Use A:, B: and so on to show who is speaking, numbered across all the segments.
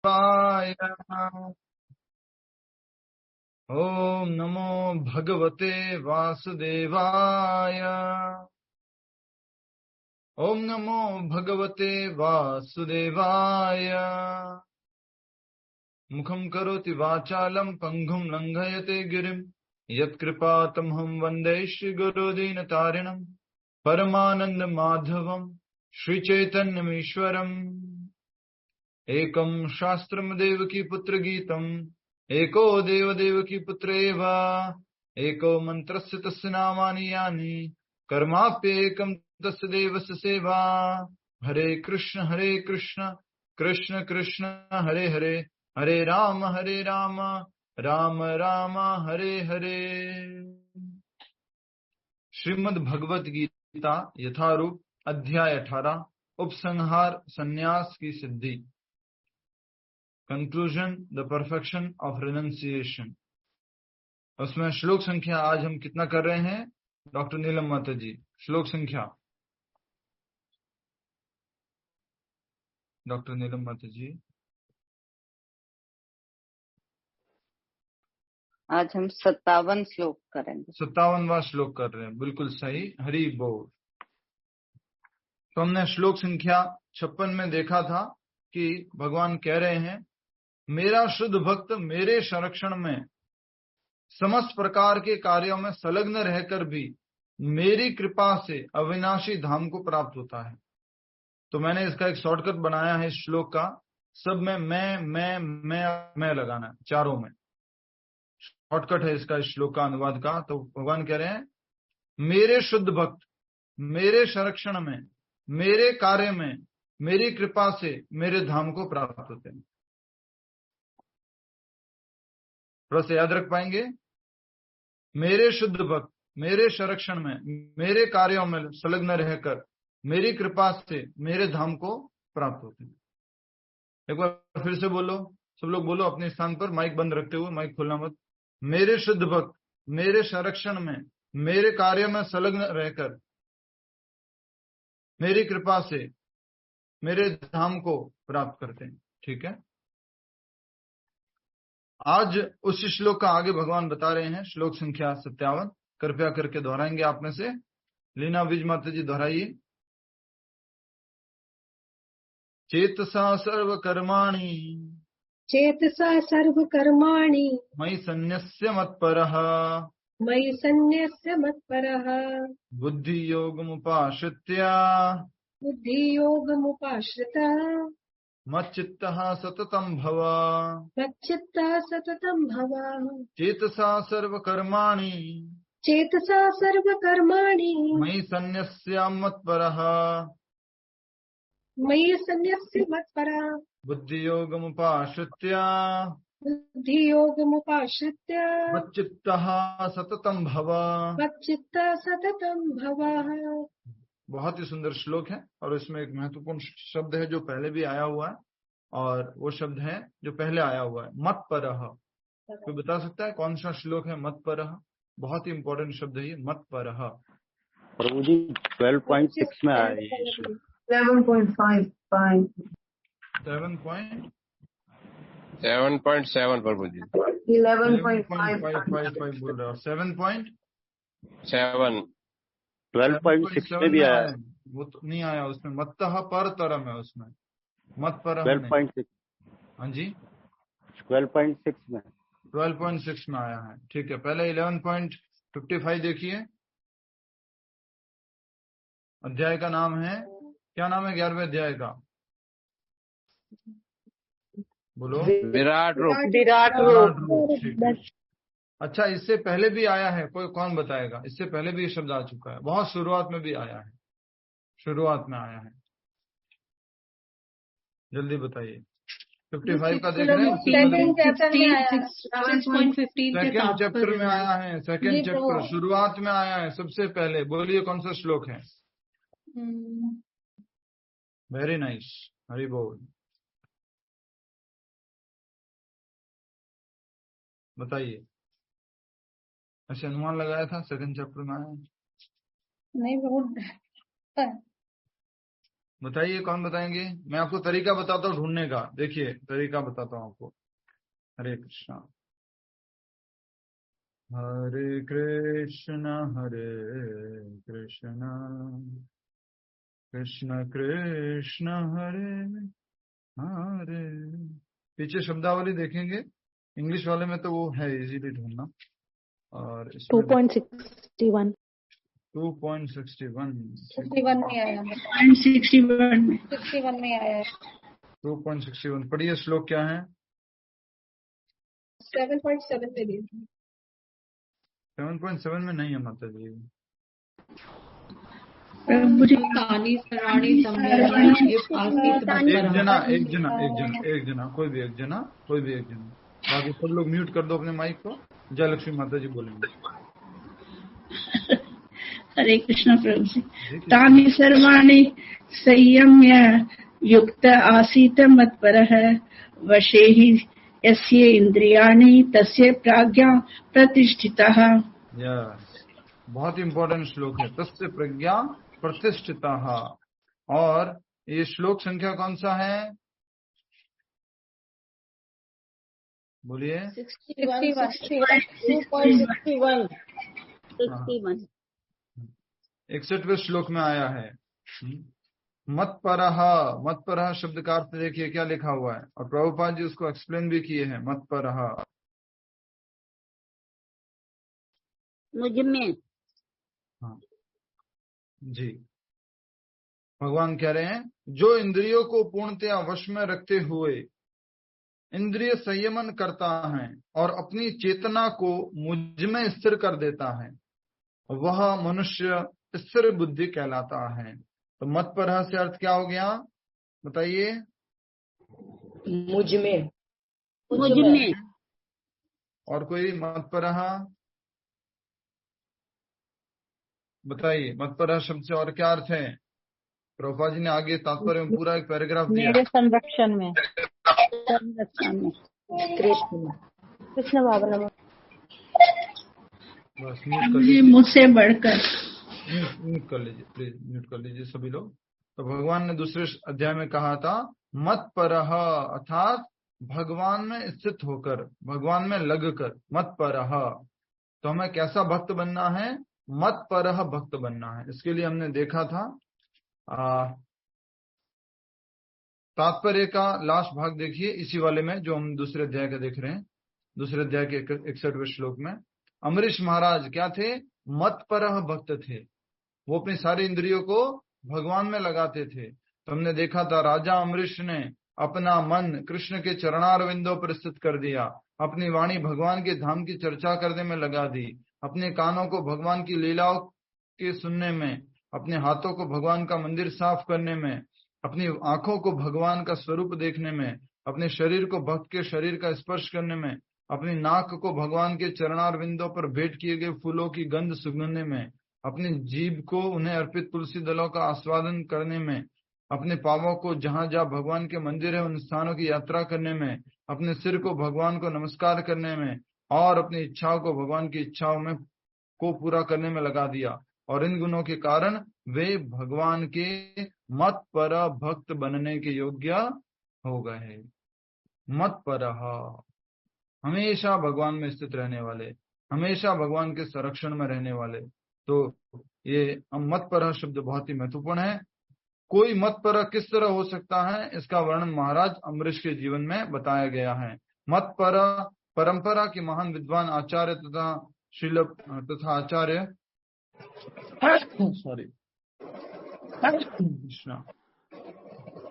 A: वाय। ओम नमो भगवते वासुदेवाय। ओम नमो भगवते वासुदेवाय। मुखं करोति वाचालं पंगुं लंघयते गिरिं यत्कृपातमहं वन्दे श्रीगुरुदीनतारिणं परमानंद माधवं श्रीचैतन्यमीश्वरम्। एकं शास्त्रं देवकी पुत्र गीतम् एको देव देवकी पुत्र एव एको मन्त्रस्य तस्य नामानि यानि कर्माप्येकं तस्य देवस्य सेवा। हरे कृष्ण कृष्ण कृष्ण हरे हरे, हरे राम राम राम हरे हरे। श्रीमद् भगवत गीता यथारूप अध्याय 18 उपसंहार संन्यास की सिद्धि। Conclusion the perfection of renunciation. उसमें श्लोक संख्या आज हम कितना कर रहे हैं डॉक्टर नीलम माता जी? श्लोक संख्या डॉक्टर नीलम माता जी।
B: आज हम 57 श्लोक करेंगे।
A: 57वां श्लोक कर रहे हैं, बिल्कुल सही, हरि बोल। तो हमने श्लोक संख्या 56 में देखा था कि भगवान कह रहे हैं मेरा शुद्ध भक्त मेरे संरक्षण में समस्त प्रकार के कार्यों में संलग्न रहकर भी मेरी कृपा से अविनाशी धाम को प्राप्त होता है। तो मैंने इसका एक शॉर्टकट बनाया है इस श्लोक का, सब में मैं लगाना है, चारों में शॉर्टकट है इसका, इस श्लोक का अनुवाद का। तो भगवान कह रहे हैं मेरे शुद्ध भक्त मेरे संरक्षण में मेरे कार्य में मेरी कृपा से मेरे धाम को प्राप्त होते हैं। थोड़ा सा याद रख पाएंगे, मेरे शुद्ध भक्त मेरे संरक्षण में मेरे कार्यों में संलग्न रहकर मेरी कृपा से मेरे धाम को प्राप्त होते हैं। एक बार फिर से बोलो, सब लोग बोलो अपने स्थान पर, माइक बंद रखते हुए, माइक खोलना मत। मेरे शुद्ध भक्त मेरे संरक्षण में मेरे कार्य में संलग्न रहकर मेरी कृपा से मेरे धाम को प्राप्त करते हैं। ठीक है, आज उस श्लोक का आगे भगवान बता रहे हैं, श्लोक संख्या 57 कृपया करके दोहराएंगे आप में से। लीना विज माता जी दोहराइए। चेतसा सर्वकर्माणि
C: चेतसा सर्वकर्माणि
A: मयि सन्न्यस्य मत्परः
C: मयि सन्न्यस्य मत्परः
A: बुद्धियोगमुपाश्रित्य
C: बुद्धियोगमुपाश्रितः
A: मच्चित्तः सततं भव।
C: मच्चित्तः सततं भव।
A: चेतसा सर्वकर्माणि
C: चेतसा सर्वकर्माणि
A: मयि सन्न्यस्य मत्परः
C: मयि सन्न्यस्य मत्परः
A: बुद्धियोगमुपाश्रित्य
C: बुद्धियोगमुपाश्रित्य
A: मच्चित्तः सततं भव।
C: मच्चित्तः सततं भव।
A: बहुत ही सुंदर श्लोक है और इसमें एक महत्वपूर्ण शब्द है जो पहले भी आया हुआ है, और वो शब्द है जो पहले आया हुआ है मत्परः। कोई बता सकता है कौन सा श्लोक है मत्परः? बहुत ही इंपॉर्टेंट शब्द है ये मत्परः।
D: प्रभु जी 12.6 में आया है।
C: 7.5
E: 7.7 प्रभु जी
C: 11.5
A: बोल रहे हो, 7.7
D: 12.6 में भी आया है।
A: वो तो नहीं आया उसमें, मत्तः पर तरम है उसमें, मत्परः
D: 12.6।
A: हाँ जी
D: 12.6 में
A: 12.6 में आया है। ठीक है, पहले 11.55 देखिए। अध्याय का नाम है, क्या नाम है 11वें अध्याय का? बोलो।
E: विराट रूप।
C: विराट रूप।
A: ठीक है। अच्छा, इससे पहले भी आया है, कोई कौन बताएगा? इससे पहले भी ये शब्द आ चुका है, बहुत शुरुआत में भी आया है, शुरुआत में आया है, जल्दी बताइए। 55 का देख रहे हैं, सेकंड चैप्टर में आया है, सेकंड चैप्टर शुरुआत में आया है सबसे पहले। बोलिए कौन सा श्लोक है? वेरी नाइस, हरि बोल। बताइए। ऐसे अनुमान लगाया था सेकंड चैप्टर में आया है?
C: नहीं, बहुत
A: बताइए, कौन बताएंगे? मैं आपको तरीका बताता हूँ ढूंढने का। देखिए, तरीका बताता हूँ आपको। हरे कृष्णा, हरे कृष्णा, कृष्ण कृष्ण हरे हरे। पीछे शब्दावली देखेंगे, इंग्लिश वाले में तो वो है इजीली ढूंढना, और इसमें
E: 2.61
A: 2.61
C: 61 में आया है।
F: 61 में
C: 61 में आया है।
A: 2.61 पढ़िए, श्लोक क्या है?
C: 7.7 पे देखिए।
A: 7.7 में नहीं है माता जी।
F: प्रभु जी
C: तानी सराणी
A: एक जना कोई भी एक जना बाकी सब लोग म्यूट कर दो अपने माइक को। जय लक्ष्मी माता जी बोलेंगे।
F: हरे कृष्ण प्रभु जी। तानि सर्वाणि संयम्य युक्त आसीत मत्परः वशे हि यस्य इंद्रियाणि तस्य प्रज्ञा प्रतिष्ठितः।
A: बहुत इंपॉर्टेंट श्लोक है, तस्य प्रज्ञा प्रतिष्ठिता। और ये श्लोक संख्या कौन सा है? बोलिए। 61वें श्लोक में आया है। मत्परः शब्द का अर्थ देखिए क्या लिखा हुआ है, और प्रभुपाद जी उसको एक्सप्लेन भी किए हैं। मत्परः
B: मुझ में।
A: हाँ जी, भगवान कह रहे हैं जो इंद्रियों को पूर्णतया वश में रखते हुए इंद्रिय संयमन करता है और अपनी चेतना को मुझ में स्थिर कर देता है, वह मनुष्य स्थिर बुद्धि कहलाता है। तो मत्परः से अर्थ क्या हो गया बताइए?
G: मुझ में।
A: और कोई मत्परः बताइए, मत्परः शब्द से और क्या अर्थ है? प्रभुपाद जी ने आगे तात्पर्य में पूरा एक पैराग्राफ दिया।
E: मेरे संरक्षण में, कृष्ण बाबा नमः।
A: बस म्यूट कर
F: प्रभु जी
A: लीजिए,
F: मुझसे बढ़कर।
A: म्यूट कर लीजिए प्लीज, म्यूट कर लीजिए सभी लोग। तो भगवान ने दूसरे अध्याय में कहा था मत्परः, अर्थात भगवान में स्थित होकर, भगवान में लगकर। मत्परः, तो हमें कैसा भक्त बनना है? मत्परः भक्त बनना है। इसके लिए हमने देखा था तात्पर्य का लास्ट भाग देखिए, इसी वाले में जो हम दूसरे अध्याय का देख रहे हैं। दूसरे अध्याय के 61वें श्लोक में अमरीश महाराज क्या थे? मत्परः भक्त थे। वो अपनी सारी इंद्रियों को भगवान में लगाते थे। तो हमने देखा था राजा अमरीश ने अपना मन कृष्ण के चरणारविंदों पर स्थित कर दिया, अपनी वाणी भगवान के धाम की चर्चा करने में लगा दी, अपने कानों को भगवान की लीलाओं के सुनने में, अपने हाथों को भगवान का मंदिर साफ करने में, अपनी आंखों को भगवान का स्वरूप देखने में, अपने शरीर को भक्त के शरीर का स्पर्श करने में, अपनी नाक को भगवान के चरणारविंदों पर भेंट किए गए फूलों की गंध सुगंधने में, अपनी जीभ को उन्हें अर्पित तुलसी दलों का आस्वादन करने में, अपने पांवों को जहां जहां भगवान के मंदिर है उन स्थानों की यात्रा करने में, अपने सिर को भगवान को नमस्कार करने में, और अपनी इच्छाओं को भगवान की इच्छाओं में को पूरा करने में लगा दिया। और इन गुणों के कारण वे भगवान के मत्पर भक्त बनने के योग्य हो गए। मत्परः, हमेशा भगवान में स्थित रहने वाले, हमेशा भगवान के संरक्षण में रहने वाले। तो ये मत्परः शब्द बहुत ही महत्वपूर्ण है। कोई मत्परः किस तरह हो सकता है, इसका वर्णन महाराज अमरीश के जीवन में बताया गया है। मत्परः परंपरा के महान विद्वान आचार्य तथा आचार्य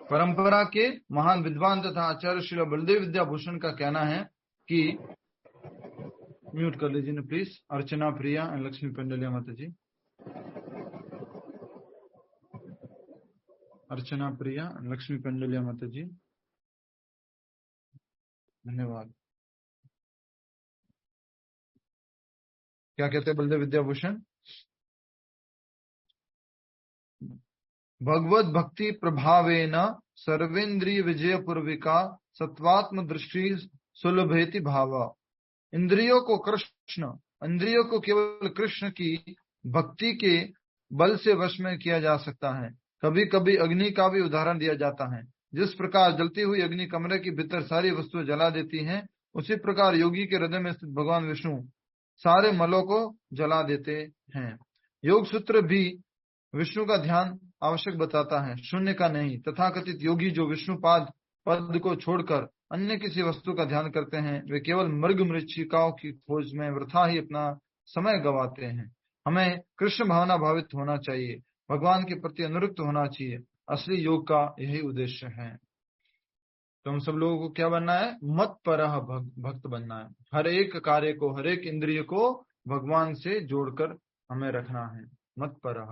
A: परंपरा के महान विद्वान तथा आचार्य श्री बलदेव विद्याभूषण का कहना है कि, म्यूट कर लीजिए प्लीज, अर्चना प्रिया एंड लक्ष्मी पेंडलिया माता जी। अर्चना प्रिया एंड लक्ष्मी पेंडलिया माता जी, धन्यवाद। क्या कहते हैं बलदेव विद्याभूषण? भगवत भक्ति प्रभावेन सर्वेन्द्रिय विजय पूर्विका सत्वात्म दृष्टि सुलभेति भाव। इंद्रियों को केवल कृष्ण की भक्ति के बल से वश में किया जा सकता है। कभी कभी अग्नि का भी उदाहरण दिया जाता है। जिस प्रकार जलती हुई अग्नि कमरे के भीतर सारी वस्तुएं जला देती हैं, उसी प्रकार योगी के हृदय में स्थित भगवान विष्णु सारे मलों को जला देते हैं। योग सूत्र भी विष्णु का ध्यान आवश्यक बताता है, शून्य का नहीं। तथाकथित योगी जो विष्णुपाद पद को छोड़कर अन्य किसी वस्तु का ध्यान करते हैं, वे केवल मृग मृच्छिकाओं की खोज में वृथा ही अपना समय गंवाते हैं। हमें कृष्ण भावना भावित होना चाहिए, भगवान के प्रति अनुरक्त होना चाहिए। असली योग का यही उद्देश्य है। तो हम सब लोगों को क्या बनना है? मत परह भक्त बनना है। हर एक कार्य को, हर एक इंद्रिय को भगवान से जोड़कर हमें रखना है। मत परह।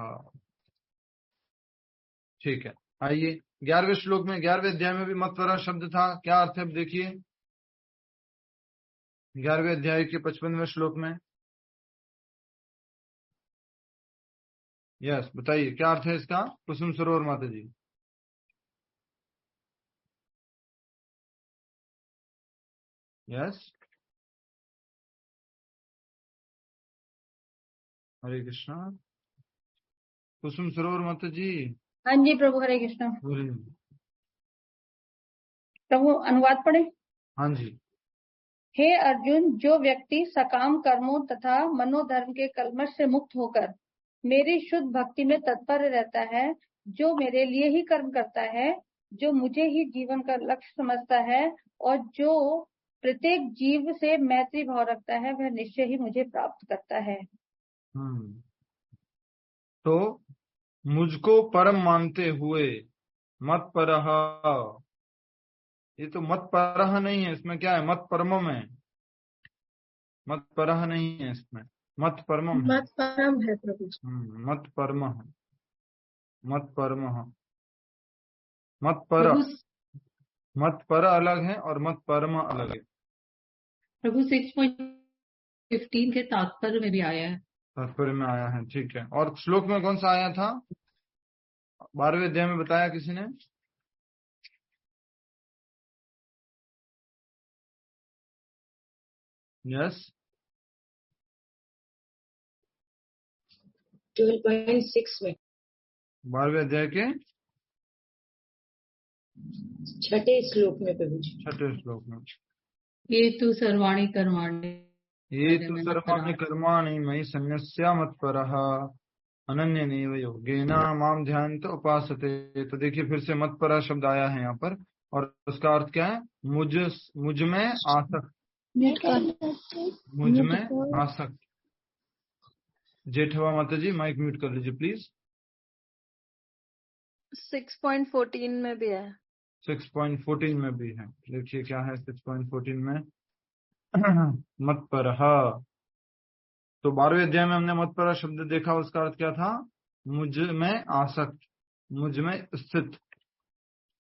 A: ठीक है, आइए 11वें श्लोक में, 11वें अध्याय में भी मत परह शब्द था। क्या अर्थ है अब देखिए 11वें अध्याय के 55वें श्लोक में। यस, बताइए क्या अर्थ है इसका? कुसुम सरोवर माता जी। यस, हरे कृष्णा। कुसुम सरोवर माता जी।
C: हाँ जी प्रभु, हरे कृष्ण।
A: बोलिए।
C: प्रभु अनुवाद पढ़े।
A: हाँ जी।
C: हे अर्जुन, जो व्यक्ति सकाम कर्मों तथा मनोधर्म के कलमश से मुक्त होकर मेरी शुद्ध भक्ति में तत्पर रहता है, जो मेरे लिए ही कर्म करता है, जो मुझे ही जीवन का लक्ष्य समझता है और जो प्रत्येक जीव से मैत्री भाव रखता है, वह निश्चय ही मुझे प्राप्त करता है।
A: तो मुझको परम मानते हुए मत परह, ये तो मत परह नहीं है, इसमें क्या है? मत परमम है, मत परह नहीं है इसमें, मत परमम है।
F: मत परम है प्रभु जी।
A: मत परम, मत परम, मत पर, मत पर अलग है और मत परम अलग है।
H: प्रभु 6.15 के तात्पर्य में भी आया है।
A: तात्पर्य में आया है, ठीक है। और श्लोक में कौन सा आया था? 12वें अध्याय में बताया किसी ने? यस,
G: 12.6 में
A: 12वें अध्याय के
G: 6ठे श्लोक में प्रभु जी।
A: 6ठे श्लोक में,
H: ये तू सर्वाणी कर्माणि,
A: ये तू सर्वाणि कर्माणि मयि सन्न्यस्य मत परह अनन्यनेव योगेन माम ध्यायन्त उपासते। तो देखिए फिर से मत परह शब्द आया है यहाँ पर, और उसका अर्थ क्या है? मुझ में आसक्त, मुझ में आसक्त। जेठवा माता जी माइक म्यूट कर लीजिए प्लीज।
I: 6.14 में भी है।
A: 6.14 में भी है। देखिए क्या है 6.14 में। मत परह, तो 12वें अध्याय में हमने मत परह शब्द देखा, उसका अर्थ क्या था? मुझ में आसक्त, मुझ में स्थित।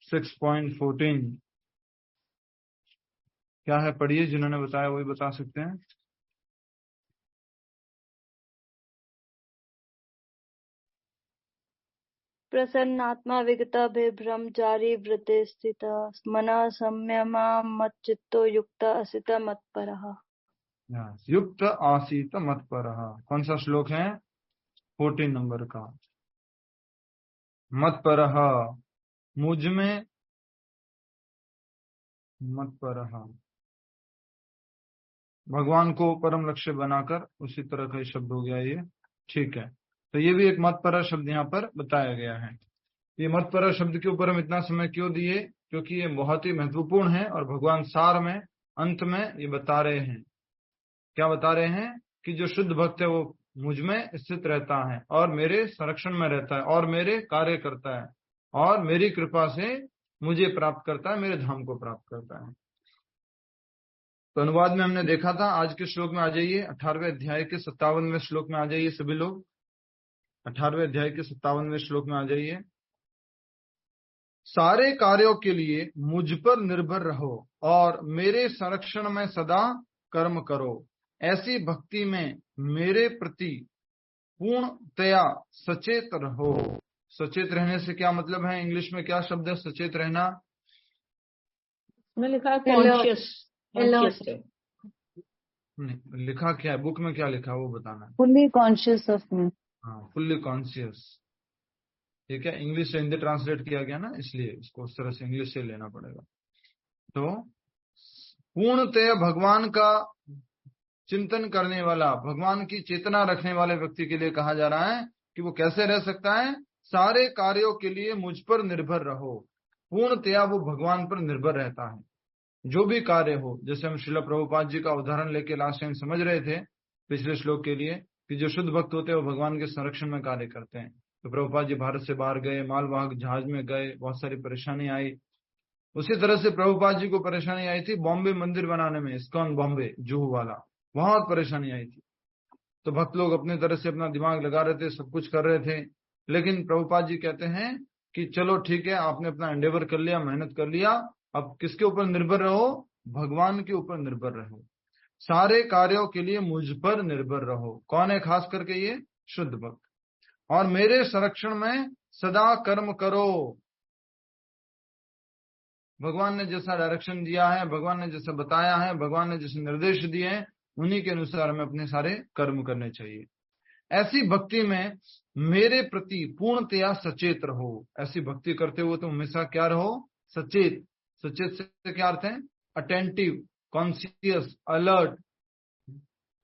A: 6.14 क्या है? पढ़िए, जिन्होंने बताया वही बता सकते हैं।
I: प्रसन्नात्मा विगता भ्रमचारी वृत्ते स्थित मना संयमा मच्चित्तो युक्त असित मत्परः।
A: युक्त आसीत मत परह। कौन सा श्लोक है? 14 नंबर का। मत परह, मुझ में मत परह, भगवान को परम लक्ष्य बनाकर, उसी तरह का शब्द हो गया ये। ठीक है, तो ये भी एक मत परह शब्द यहाँ पर बताया गया है। ये मत परह शब्द के ऊपर हम इतना समय क्यों दिए? क्योंकि ये बहुत ही महत्वपूर्ण है और भगवान सार में, अंत में ये बता रहे हैं। क्या बता रहे हैं? कि जो शुद्ध भक्त है वो मुझ में स्थित रहता है और मेरे संरक्षण में रहता है और मेरे कार्य करता है और मेरी कृपा से मुझे प्राप्त करता है, मेरे धाम को प्राप्त करता है। तो अनुवाद में हमने देखा था। आज के श्लोक में आ जाइए, 18वें अध्याय के 57वें श्लोक में आ जाइए सभी लोग। 18वें अध्याय के 57वें श्लोक में आ जाइए। सारे कार्यों के लिए मुझ पर निर्भर रहो और मेरे संरक्षण में सदा कर्म करो। ऐसी भक्ति में मेरे प्रति पूर्णतया सचेत रहो। सचेत रहने से क्या मतलब है? इंग्लिश में क्या शब्द है सचेत रहना?
E: में लिखा है कॉन्शियस।
A: नहीं, लिखा क्या है बुक में? क्या लिखा वो बताना है।
E: Fully conscious of me.
A: हाँ, फुल्ली कॉन्शियस। ये क्या इंग्लिश से हिंदी ट्रांसलेट किया गया ना, इसलिए इसको उस तरह से इंग्लिश से लेना पड़ेगा। तो पूर्णतः भगवान का चिंतन करने वाला, भगवान की चेतना रखने वाले व्यक्ति के लिए कहा जा रहा है कि वो कैसे रह सकता है, सारे कार्यों के लिए मुझ पर निर्भर रहो। पूर्णतया वो भगवान पर निर्भर रहता है, जो भी कार्य हो। जैसे हम श्रील प्रभुपाद जी का उदाहरण लेके लास्ट टाइम समझ रहे थे पिछले श्लोक के लिए, कि जो शुद्ध भक्त होते हैं वो भगवान के संरक्षण में कार्य करते हैं। तो प्रभुपाद जी भारत से बाहर गए, मालवाहक जहाज में गए, बहुत सारी परेशानी आई। उसी तरह से प्रभुपाद जी को परेशानी आई थी बॉम्बे मंदिर बनाने में, इस्कॉन बॉम्बे जुहू वाला, बहुत परेशानी आई थी। तो भक्त लोग अपने तरह से अपना दिमाग लगा रहे थे, सब कुछ कर रहे थे, लेकिन प्रभुपाद जी कहते हैं कि चलो ठीक है, आपने अपना एंडेवर कर लिया, मेहनत कर लिया, अब किसके ऊपर निर्भर रहो, भगवान के ऊपर निर्भर रहो। सारे कार्यों के लिए मुझ पर निर्भर रहो। कौन है खास करके ये? शुद्ध भक्त। और मेरे संरक्षण में सदा कर्म करो। भगवान ने जैसा डायरेक्शन दिया है, भगवान ने जैसा बताया है, भगवान ने जैसे निर्देश दिए हैं, उन्हीं के अनुसार हमें अपने सारे कर्म करने चाहिए। ऐसी भक्ति में मेरे प्रति पूर्णतया सचेत रहो। ऐसी भक्ति करते हुए तुम हमेशा क्या रहो? सचेत। सचेत से क्या अर्थ है? Attentive, conscious, alert.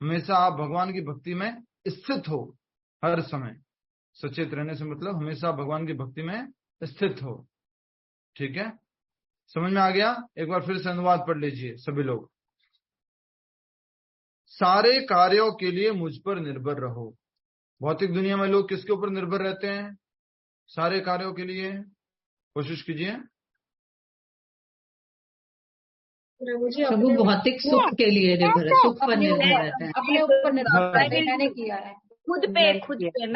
A: हमेशा आप भगवान की भक्ति में स्थित हो हर समय। सचेत रहने से मतलब हमेशा भगवान की भक्ति में स्थित हो। ठीक है, समझ में आ गया? एक बार फिर से अनुवाद पढ़ लीजिए सभी लोग। सारे कार्यों के लिए मुझ पर निर्भर रहो। भौतिक दुनिया में लोग किसके ऊपर निर्भर रहते हैं? सारे कार्यों के लिए। कोशिश कीजिए।
H: प्रभु भौतिक सुख के लिए निर्भर है, सुख पर निर्भर रहते हैं,
C: अपने ऊपर निर्भर रहते हैं। मैंने किया है
B: खुद पे मैं
A: खुद पर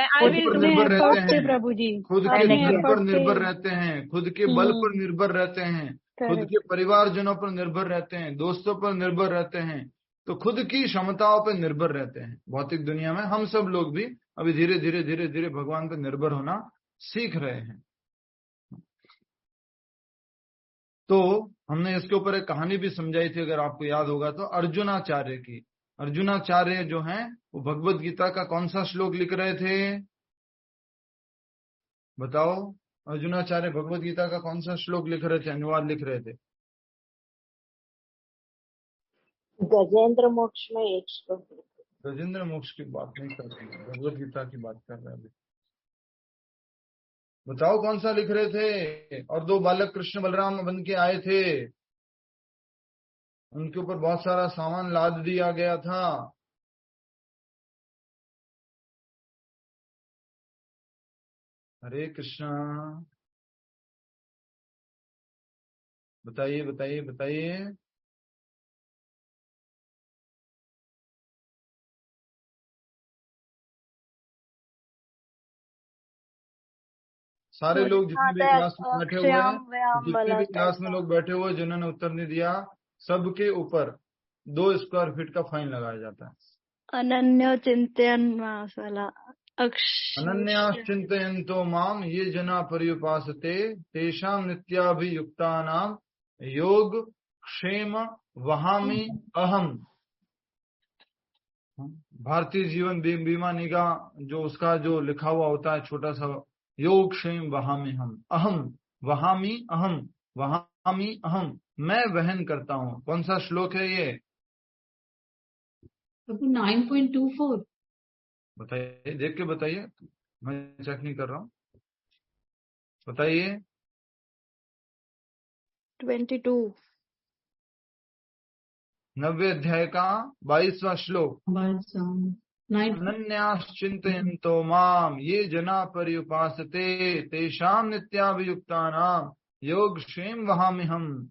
A: निर्भर रहते हैं
I: प्रभु जी,
A: खुद के धन पर निर्भर रहते हैं, खुद के बल पर निर्भर रहते हैं, खुद के परिवारजनों पर निर्भर रहते हैं, दोस्तों पर निर्भर रहते हैं, तो खुद की क्षमताओं पर निर्भर रहते हैं। भौतिक दुनिया में हम सब लोग भी अभी धीरे धीरे धीरे धीरे भगवान पर निर्भर होना सीख रहे हैं। तो हमने इसके ऊपर एक कहानी भी समझाई थी, अगर आपको याद होगा तो, अर्जुनाचार्य की। अर्जुनाचार्य जो हैं वो भगवत गीता का कौन सा श्लोक लिख रहे थे? बताओ, अर्जुनाचार्य भगवत गीता का कौन सा श्लोक लिख रहे थे, अनुवाद लिख रहे थे?
B: गजेंद्र मोक्ष में एक श्लोक।
A: गजेंद्र मोक्ष की बात नहीं कर रहे, भगवत गीता की बात कर रहे हैं। बताओ कौन सा लिख रहे थे? और दो बालक कृष्ण बलराम बन के आए थे, उनके ऊपर बहुत सारा सामान लाद दिया गया था। हरे कृष्णा, बताइए बताइए बताइए। सारे लोग जितने भी क्लास में बैठे हुए हैं, जितने भी क्लास में लोग बैठे हुए जिन्होंने उत्तर नहीं दिया, सबके ऊपर 2 स्क्वायर फीट का फाइन लगाया जाता है।
I: अनन्य चिंतन
A: अनन्याश्चिन्तयन्तो माम ये जना पर्युपासते तेषां नित्याभियुक्तानां योग क्षेम वहामि अहम। भारतीय जीवन बीमा निगम जो उसका जो लिखा हुआ होता है छोटा सा, योग क्षेम वहामि हम, अहम वहामि अहम, वहामि अहम, मैं वहन करता हूँ। कौन सा श्लोक है ये?
H: 9.24।
A: बताइए, देख के बताइए, मैं चेक नहीं कर रहा हूँ, बताइए।
I: 22
A: 90 अध्याय का 22वां श्लोक।
H: नाइन
A: अनन्याश्चिन्तयन्तो माम ये जना पर्युपासते तेषां नित्याभियुक्तानां योग क्षेम वहाम्यहम्।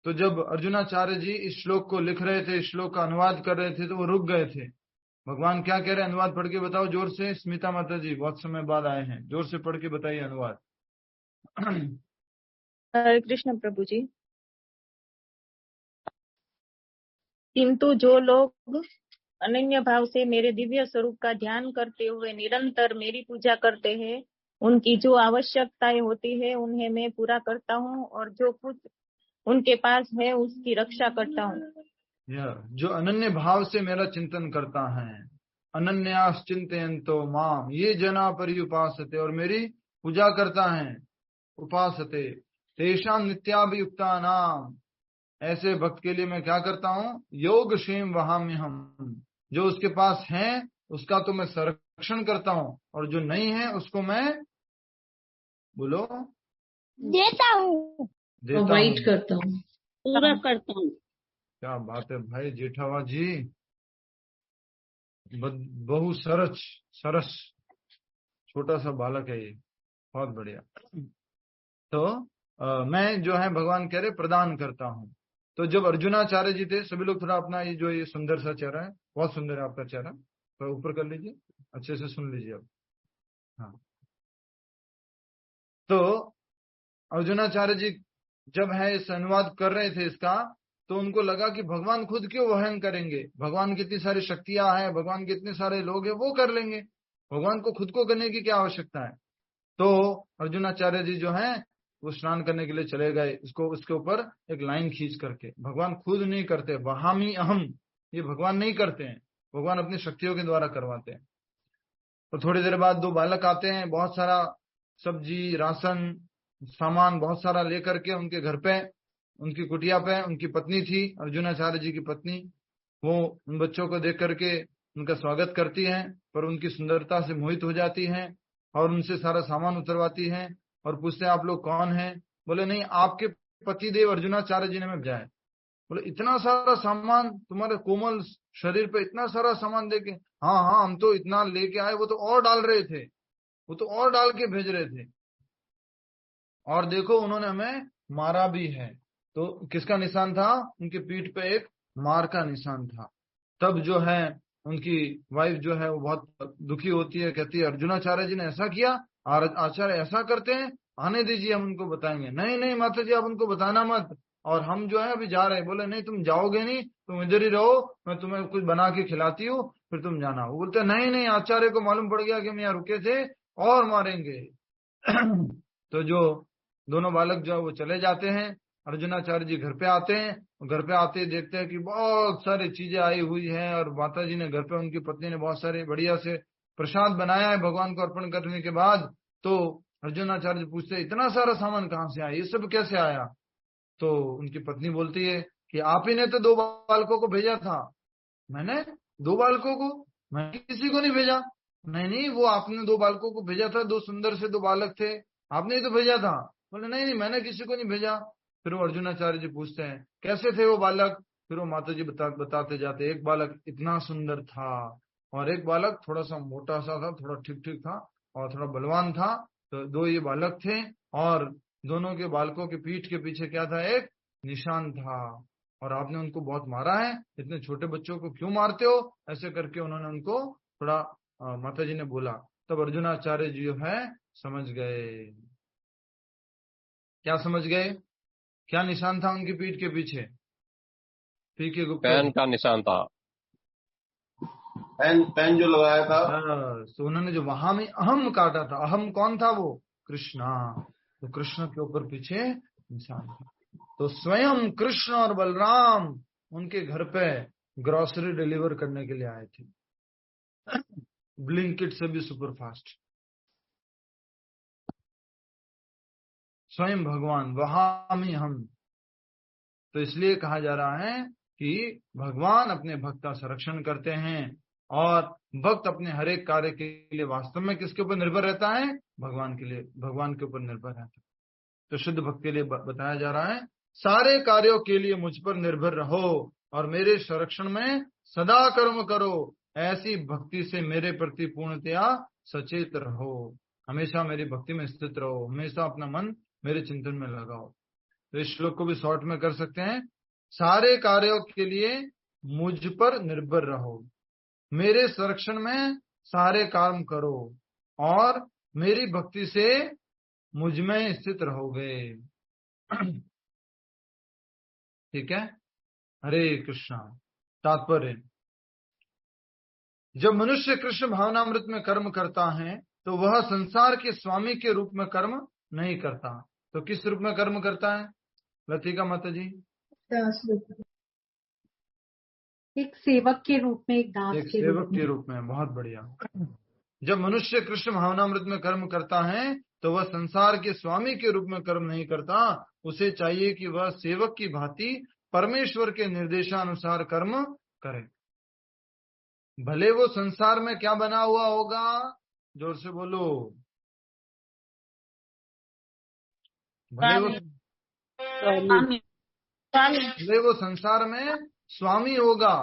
A: तो जब अर्जुनाचार्य जी इस श्लोक को लिख रहे थे, इस श्लोक का अनुवाद कर रहे थे, तो वो रुक गए थे। भगवान क्या कह रहे हैं? अनुवाद पढ़ के बताओ जोर से। स्मिता माता जी बहुत समय बाद आए हैं, जोर से पढ़ के बताइए अनुवाद।
I: हरे कृष्ण प्रभु जी।
B: किंतु जो लोग अनन्य भाव से मेरे दिव्य स्वरूप का ध्यान करते हुए निरंतर मेरी पूजा करते हैं, उनकी जो आवश्यकताएं होती है उन्हें मैं पूरा करता हूँ, और जो कुछ उनके पास है उसकी रक्षा करता हूँ।
A: जो अनन्य भाव से मेरा चिंतन करता है, अनन्याश्चिन्तयन्तो माम ये जना पर्युपासते, और मेरी पूजा करता है, उपासते तेषां नित्याभियुक्ता नाम, ऐसे भक्त के लिए मैं क्या करता हूँ, योग क्षेम वहाम्यहम्, जो उसके पास है उसका तो मैं संरक्षण करता हूँ, और जो नहीं है उसको मैं, बोलो,
I: देता हूँ,
H: प्रोवाइड करता हूँ,
I: पूरा करता हूँ।
A: क्या बात है भाई जेठावा जी, बहु सरस छोटा सा बालक है ये, बहुत बढ़िया। तो मैं जो है भगवान कह रहे प्रदान करता हूँ। तो जब अर्जुनाचार्य जी थे, सभी लोग थोड़ा अपना ये जो ये सुंदर सा चेहरा है, बहुत सुंदर है आपका चेहरा, तो ऊपर कर लीजिए, अच्छे से सुन लीजिए अब। हाँ, तो अर्जुनाचार्य जी जब है इस अनुवाद कर रहे थे इसका, तो उनको लगा कि भगवान खुद क्यों वहन करेंगे, भगवान की इतनी सारी शक्तियां हैं, भगवान के इतने सारे लोग हैं, वो कर लेंगे, भगवान को खुद को करने की क्या आवश्यकता है। तो अर्जुनाचार्य जी जो है वो स्नान करने के लिए चले गए, इसको उसके ऊपर एक लाइन खींच करके, भगवान खुद नहीं करते, वहामी अहम, ये भगवान नहीं करते हैं, भगवान अपनी शक्तियों के द्वारा करवाते हैं। तो थोड़ी देर बाद दो बालक आते हैं, बहुत सारा सब्जी राशन सामान बहुत सारा लेकर के उनके घर पे, उनकी कुटिया पे, उनकी पत्नी थी अर्जुनाचार्य जी की पत्नी, वो उन बच्चों को देख करके उनका स्वागत करती हैं, पर उनकी सुंदरता से मोहित हो जाती हैं और उनसे सारा सामान उतरवाती हैं और पूछते हैं आप लोग कौन हैं। बोले नहीं, आपके पतिदेव अर्जुनाचार्य जी ने हमें भेजा है। बोले इतना सारा सामान, तुम्हारे कोमल शरीर पे इतना सारा सामान देके, हाँ हाँ हम तो इतना लेके आए, वो तो और डाल रहे थे, वो तो और डाल के भेज रहे थे, और देखो उन्होंने हमें मारा भी है। तो किसका निशान था, उनके पीठ पे एक मार का निशान था। तब जो है उनकी वाइफ जो है वो बहुत दुखी होती है, कहती है अर्जुनाचार्य जी ने ऐसा किया, आचार्य ऐसा करते हैं, आने दीजिए हम उनको बताएंगे। नहीं नहीं माता जी आप उनको बताना मत, और हम जो है अभी जा रहे हैं। बोले नहीं तुम जाओगे नहीं, तुम इधर ही रहो, मैं तुम्हें कुछ बना के खिलाती हूँ, फिर तुम जाना। वो बोलते नहीं नहीं आचार्य को मालूम पड़ गया कि हम यहाँ रुके थे और मारेंगे। तो जो दोनों बालक जो है वो चले जाते हैं, अर्जुनाचार्य जी घर पे आते हैं, घर पे आते ही देखते हैं कि बहुत सारी चीजें आई हुई हैं, और माता जी ने घर पे, उनकी पत्नी ने बहुत सारे बढ़िया से प्रसाद बनाया है भगवान को अर्पण करने के बाद। तो अर्जुनाचार्य जी पूछते हैं इतना सारा सामान कहाँ से आया, ये सब कैसे आया। तो उनकी पत्नी बोलती है कि आप ही ने तो दो बालकों को भेजा था। मैंने दो बालकों को, मैंने किसी को नहीं भेजा। नहीं नहीं वो आपने दो बालकों को भेजा था, दो सुंदर से दो बालक थे, आपने ही तो भेजा था। बोले नहीं नहीं मैंने किसी को नहीं भेजा। फिर वो अर्जुनाचार्य जी पूछते हैं कैसे थे वो बालक। फिर वो माता जी बताते जाते, एक बालक इतना सुंदर था और एक बालक थोड़ा सा मोटा सा था, थोड़ा ठीक ठीक था और थोड़ा बलवान था। तो दो ये बालक थे, और दोनों के बालकों के पीठ के पीछे क्या था, एक निशान था, और आपने उनको बहुत मारा है, इतने छोटे बच्चों को क्यों मारते हो। ऐसे करके उन्होंने उनको थोड़ा माता जी ने बोला। तब अर्जुनाचार्य जी जो है समझ गए। क्या समझ गए, क्या निशान था उनकी पीठ के पीछे, पीके गुप्ता
J: पेन का निशान था,
K: पेन जो लगाया था।
A: तो उन्होंने जो वहां में अहम काटा था, अहम कौन था, वो कृष्णा, तो कृष्ण के ऊपर पीछे निशान था। तो स्वयं कृष्ण और बलराम उनके घर पे ग्रोसरी डिलीवर करने के लिए आए थे, ब्लिंकिट से भी सुपर फास्ट। स्वयं भगवान वहां हम। तो इसलिए कहा जा रहा है कि भगवान अपने भक्त का संरक्षण करते हैं, और भक्त अपने हर एक कार्य के लिए वास्तव में किसके ऊपर निर्भर रहता है, भगवान के लिए, भगवान के ऊपर निर्भर रहता है। तो शुद्ध भक्त के लिए बताया जा रहा है सारे कार्यों के लिए मुझ पर निर्भर रहो और मेरे संरक्षण में सदा कर्म करो, ऐसी भक्ति से मेरे प्रति पूर्णतया सचेत रहो, हमेशा मेरी भक्ति में स्थित रहो, हमेशा अपना मन मेरे चिंतन में लगाओ। तो इस श्लोक को भी शॉर्ट में कर सकते हैं, सारे कार्यों के लिए मुझ पर निर्भर रहो, मेरे संरक्षण में सारे काम करो, और मेरी भक्ति से मुझ में स्थित रहोगे। ठीक है, हरे कृष्णा। तात्पर्य, जब मनुष्य कृष्ण भावनामृत में कर्म करता है तो वह संसार के स्वामी के रूप में कर्म नहीं करता। तो किस रूप में कर्म करता है लतिका माता जी?
H: एक सेवक के रूप में, एक दास
A: एक
H: के
A: सेवक
H: रूप
A: के
H: में।
A: रूप में। बहुत बढ़िया। जब मनुष्य कृष्ण भावनामृत में कर्म करता है तो वह संसार के स्वामी के रूप में कर्म नहीं करता, उसे चाहिए कि वह सेवक की भांति परमेश्वर के निर्देशानुसार कर्म करे। भले वो संसार में क्या बना हुआ होगा, जोर से बोलो, भले वो संसार में स्वामी होगा,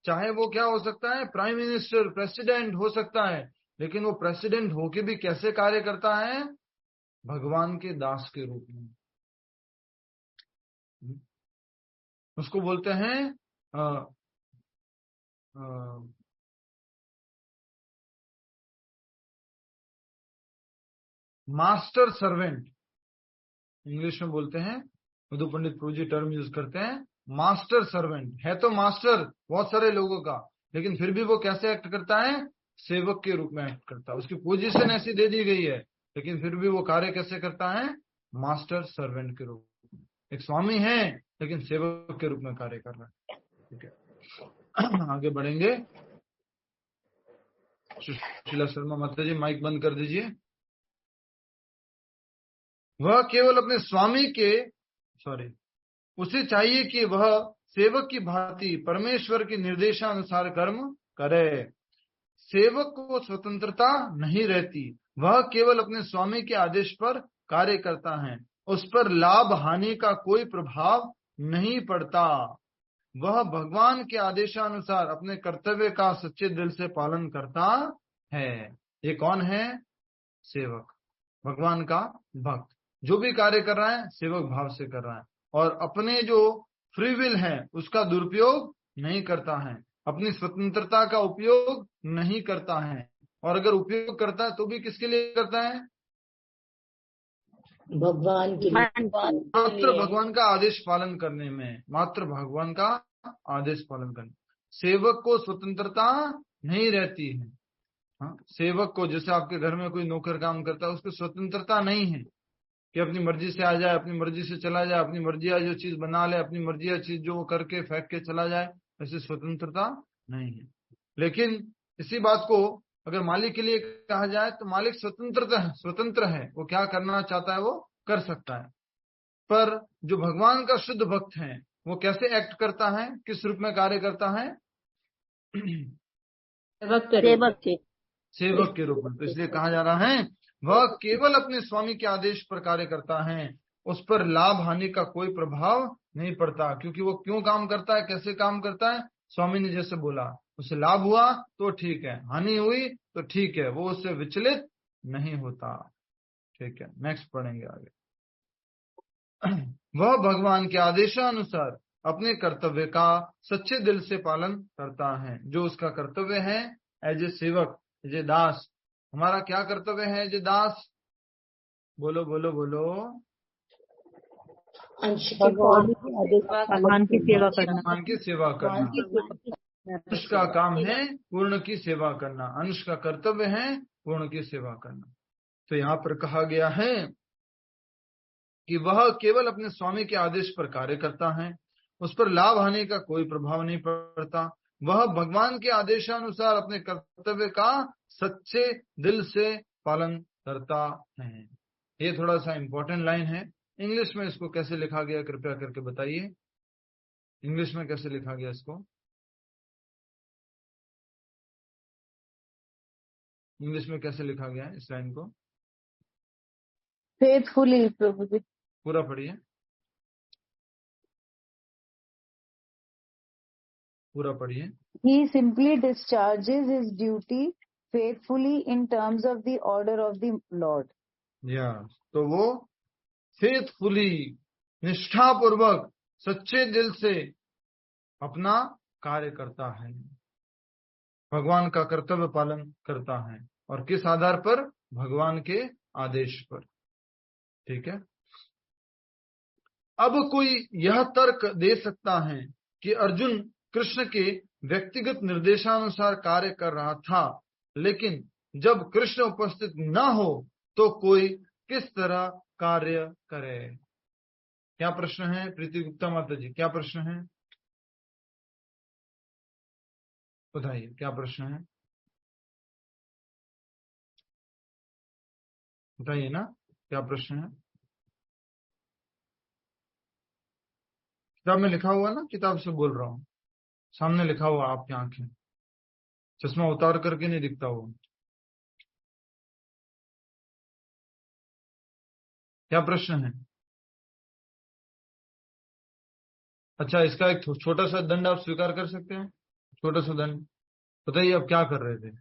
A: चाहे वो क्या हो सकता है, प्राइम मिनिस्टर, प्रेसिडेंट हो सकता है, लेकिन वो प्रेसिडेंट होके भी कैसे कार्य करता है, भगवान के दास के रूप में। उसको बोलते हैं मास्टर सर्वेंट, इंग्लिश में बोलते हैं, मधु पंडित प्रभु जी टर्म यूज करते हैं मास्टर सर्वेंट। है तो मास्टर बहुत सारे लोगों का, लेकिन फिर भी वो कैसे एक्ट करता है, सेवक के रूप में एक्ट करता है। उसकी पोजीशन ऐसी दे दी गई है, लेकिन फिर भी वो कार्य कैसे करता है, मास्टर सर्वेंट के रूप में। एक स्वामी है लेकिन सेवक के रूप में कार्य कर रहा है। ठीक है, आगे बढ़ेंगे। सुशीला शर्मा माता जी माइक बंद कर दीजिए। वह केवल अपने स्वामी के उसे चाहिए कि वह सेवक की भांति परमेश्वर के निर्देशानुसार कर्म करे। सेवक को स्वतंत्रता नहीं रहती, वह केवल अपने स्वामी के आदेश पर कार्य करता है, उस पर लाभ हानि का कोई प्रभाव नहीं पड़ता। वह भगवान के आदेशानुसार अपने कर्तव्य का सच्चे दिल से पालन करता है। ये कौन है, सेवक, भगवान का भक्त। जो भी कार्य कर रहा है सेवक भाव से कर रहा है, और अपने जो फ्री विल है उसका दुरुपयोग नहीं करता है, अपनी स्वतंत्रता का उपयोग नहीं करता है, और अगर उपयोग करता है तो भी किसके लिए करता है,
G: भगवान के लिए,
A: मात्र भगवान का आदेश पालन करने में, मात्र भगवान का आदेश पालन करने। सेवक को स्वतंत्रता नहीं रहती है। हाँ, सेवक को, जैसे आपके घर में कोई नौकर काम करता है, उसको स्वतंत्रता नहीं है कि अपनी मर्जी से आ जाए, अपनी मर्जी से चला जाए, अपनी मर्जी जो चीज बना ले, अपनी मर्जी चीज जो करके फेंक के चला जाए, ऐसी स्वतंत्रता नहीं है। लेकिन इसी बात को अगर मालिक के लिए कहा जाए तो मालिक स्वतंत्र है, वो क्या करना चाहता है वो कर सकता है। पर जो भगवान का शुद्ध भक्त है वो कैसे एक्ट करता है, किस रूप में कार्य करता है, सेवक के रूप में। तो इसलिए कहा जा रहा है वह केवल अपने स्वामी के आदेश पर कार्य करता है, उस पर लाभ हानि का कोई प्रभाव नहीं पड़ता। क्योंकि वो क्यों काम करता है, कैसे काम करता है, स्वामी ने जैसे बोला, उसे लाभ हुआ तो ठीक है, हानि हुई तो ठीक है, वो उससे विचलित नहीं होता। ठीक है, नेक्स्ट पढ़ेंगे आगे। वह भगवान के आदेशानुसार अपने कर्तव्य का सच्चे दिल से पालन करता है। जो उसका कर्तव्य है एज ए सेवक, एज ए दास, हमारा क्या कर्तव्य है एज ए दास, बोलो बोलो बोलो,
B: भगवान की सेवा करना।
A: भगवान की सेवा करना अंश का काम है, पूर्ण की सेवा करना अंश का कर्तव्य है, पूर्ण की सेवा करना। तो यहाँ पर कहा गया है कि वह केवल अपने स्वामी के आदेश पर कार्य करता है, उस पर लाभ हानि का कोई प्रभाव नहीं पड़ता। वह भगवान के आदेशानुसार अपने कर्तव्य का सच्चे दिल से पालन करता है। ये थोड़ा सा इंपॉर्टेंट लाइन है। इंग्लिश में इसको कैसे लिखा गया, कृपया करके बताइए, इंग्लिश में कैसे लिखा गया इसको, इंग्लिश में कैसे लिखा गया है इस लाइन को,
B: फेथफुली प्रभु जी।
A: पूरा पढ़िए, पूरा पढ़िए।
B: He simply discharges his duty faithfully in terms of the order of the Lord.
A: तो वो फेथफुली, निष्ठापूर्वक, सच्चे दिल से अपना कार्य करता है, भगवान का कर्तव्य पालन करता है, और किस आधार पर, भगवान के आदेश पर। ठीक है। अब कोई यह तर्क दे सकता है कि अर्जुन कृष्ण के व्यक्तिगत निर्देशानुसार कार्य कर रहा था, लेकिन जब कृष्ण उपस्थित न हो तो कोई किस तरह कार्य करे। क्या प्रश्न है प्रीति गुप्ता माता जी, क्या प्रश्न है? बताइए क्या प्रश्न है, बताइए ना क्या प्रश्न है। किताब में लिखा हुआ ना, किताब से बोल रहा हूँ, सामने लिखा हुआ आपकी आंखें, चश्मा उतार करके नहीं दिखता हुआ। क्या प्रश्न है? अच्छा, इसका एक छोटा सा दंड आप स्वीकार कर सकते हैं, छोटा सा दंड। बताइए आप क्या कर रहे थे,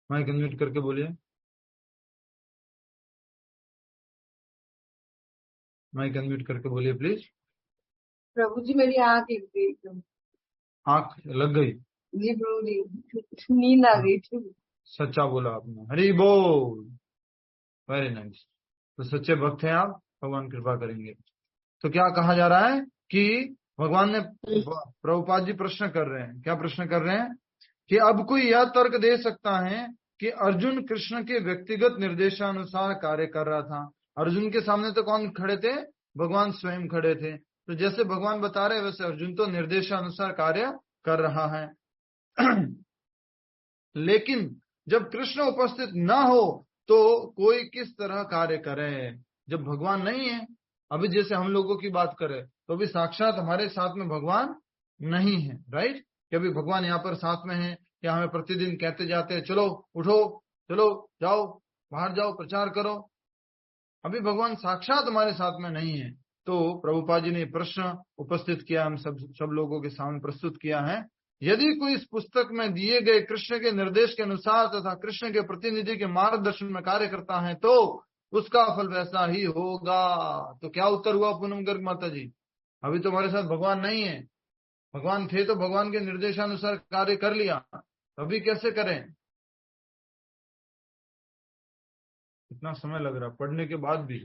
A: माइक अनम्यूट करके बोलिए, माइक अनम्यूट करके बोलिए प्लीज।
J: प्रभु जी मेरी आंख लग गई एकदम।
A: आंख लग गई?
J: जी प्रभु जी नींद आ गई थी।
A: सच्चा बोला आपने, हरी बोल, वेरी नाइस। तो सच्चे भक्त हैं आप, भगवान कृपा करेंगे। तो क्या कहा जा रहा है कि भगवान ने, प्रभुपाद जी प्रश्न कर रहे हैं, क्या प्रश्न कर रहे हैं कि अब कोई यह तर्क दे सकता है कि अर्जुन कृष्ण के व्यक्तिगत निर्देशानुसार कार्य कर रहा था। अर्जुन के सामने तो कौन खड़े थे? भगवान स्वयं खड़े थे। तो जैसे भगवान बता रहे वैसे अर्जुन तो निर्देशानुसार कार्य कर रहा है। लेकिन जब कृष्ण उपस्थित ना हो तो कोई किस तरह कार्य करे? जब भगवान नहीं है, अभी जैसे हम लोगों की बात करें तो अभी साक्षात हमारे साथ में भगवान नहीं है, राइट? कि अभी भगवान यहाँ पर साथ में है, या हमें प्रतिदिन कहते जाते हैं चलो उठो, चलो जाओ, बाहर जाओ, प्रचार करो। अभी भगवान साक्षात हमारे साथ में नहीं है। तो प्रभुपाद जी ने प्रश्न उपस्थित किया, हम सब लोगों के सामने प्रस्तुत किया है। यदि कोई इस पुस्तक में दिए गए कृष्ण के निर्देश के अनुसार तथा कृष्ण के प्रतिनिधि के मार्गदर्शन में कार्य करता है तो उसका फल वैसा ही होगा। तो क्या उत्तर हुआ पूनम गर्ग माता जी? अभी तो हमारे साथ भगवान नहीं है, भगवान थे तो भगवान के निर्देशानुसार कार्य कर लिया, अभी कैसे करें? इतना समय लग रहा पढ़ने के बाद भी।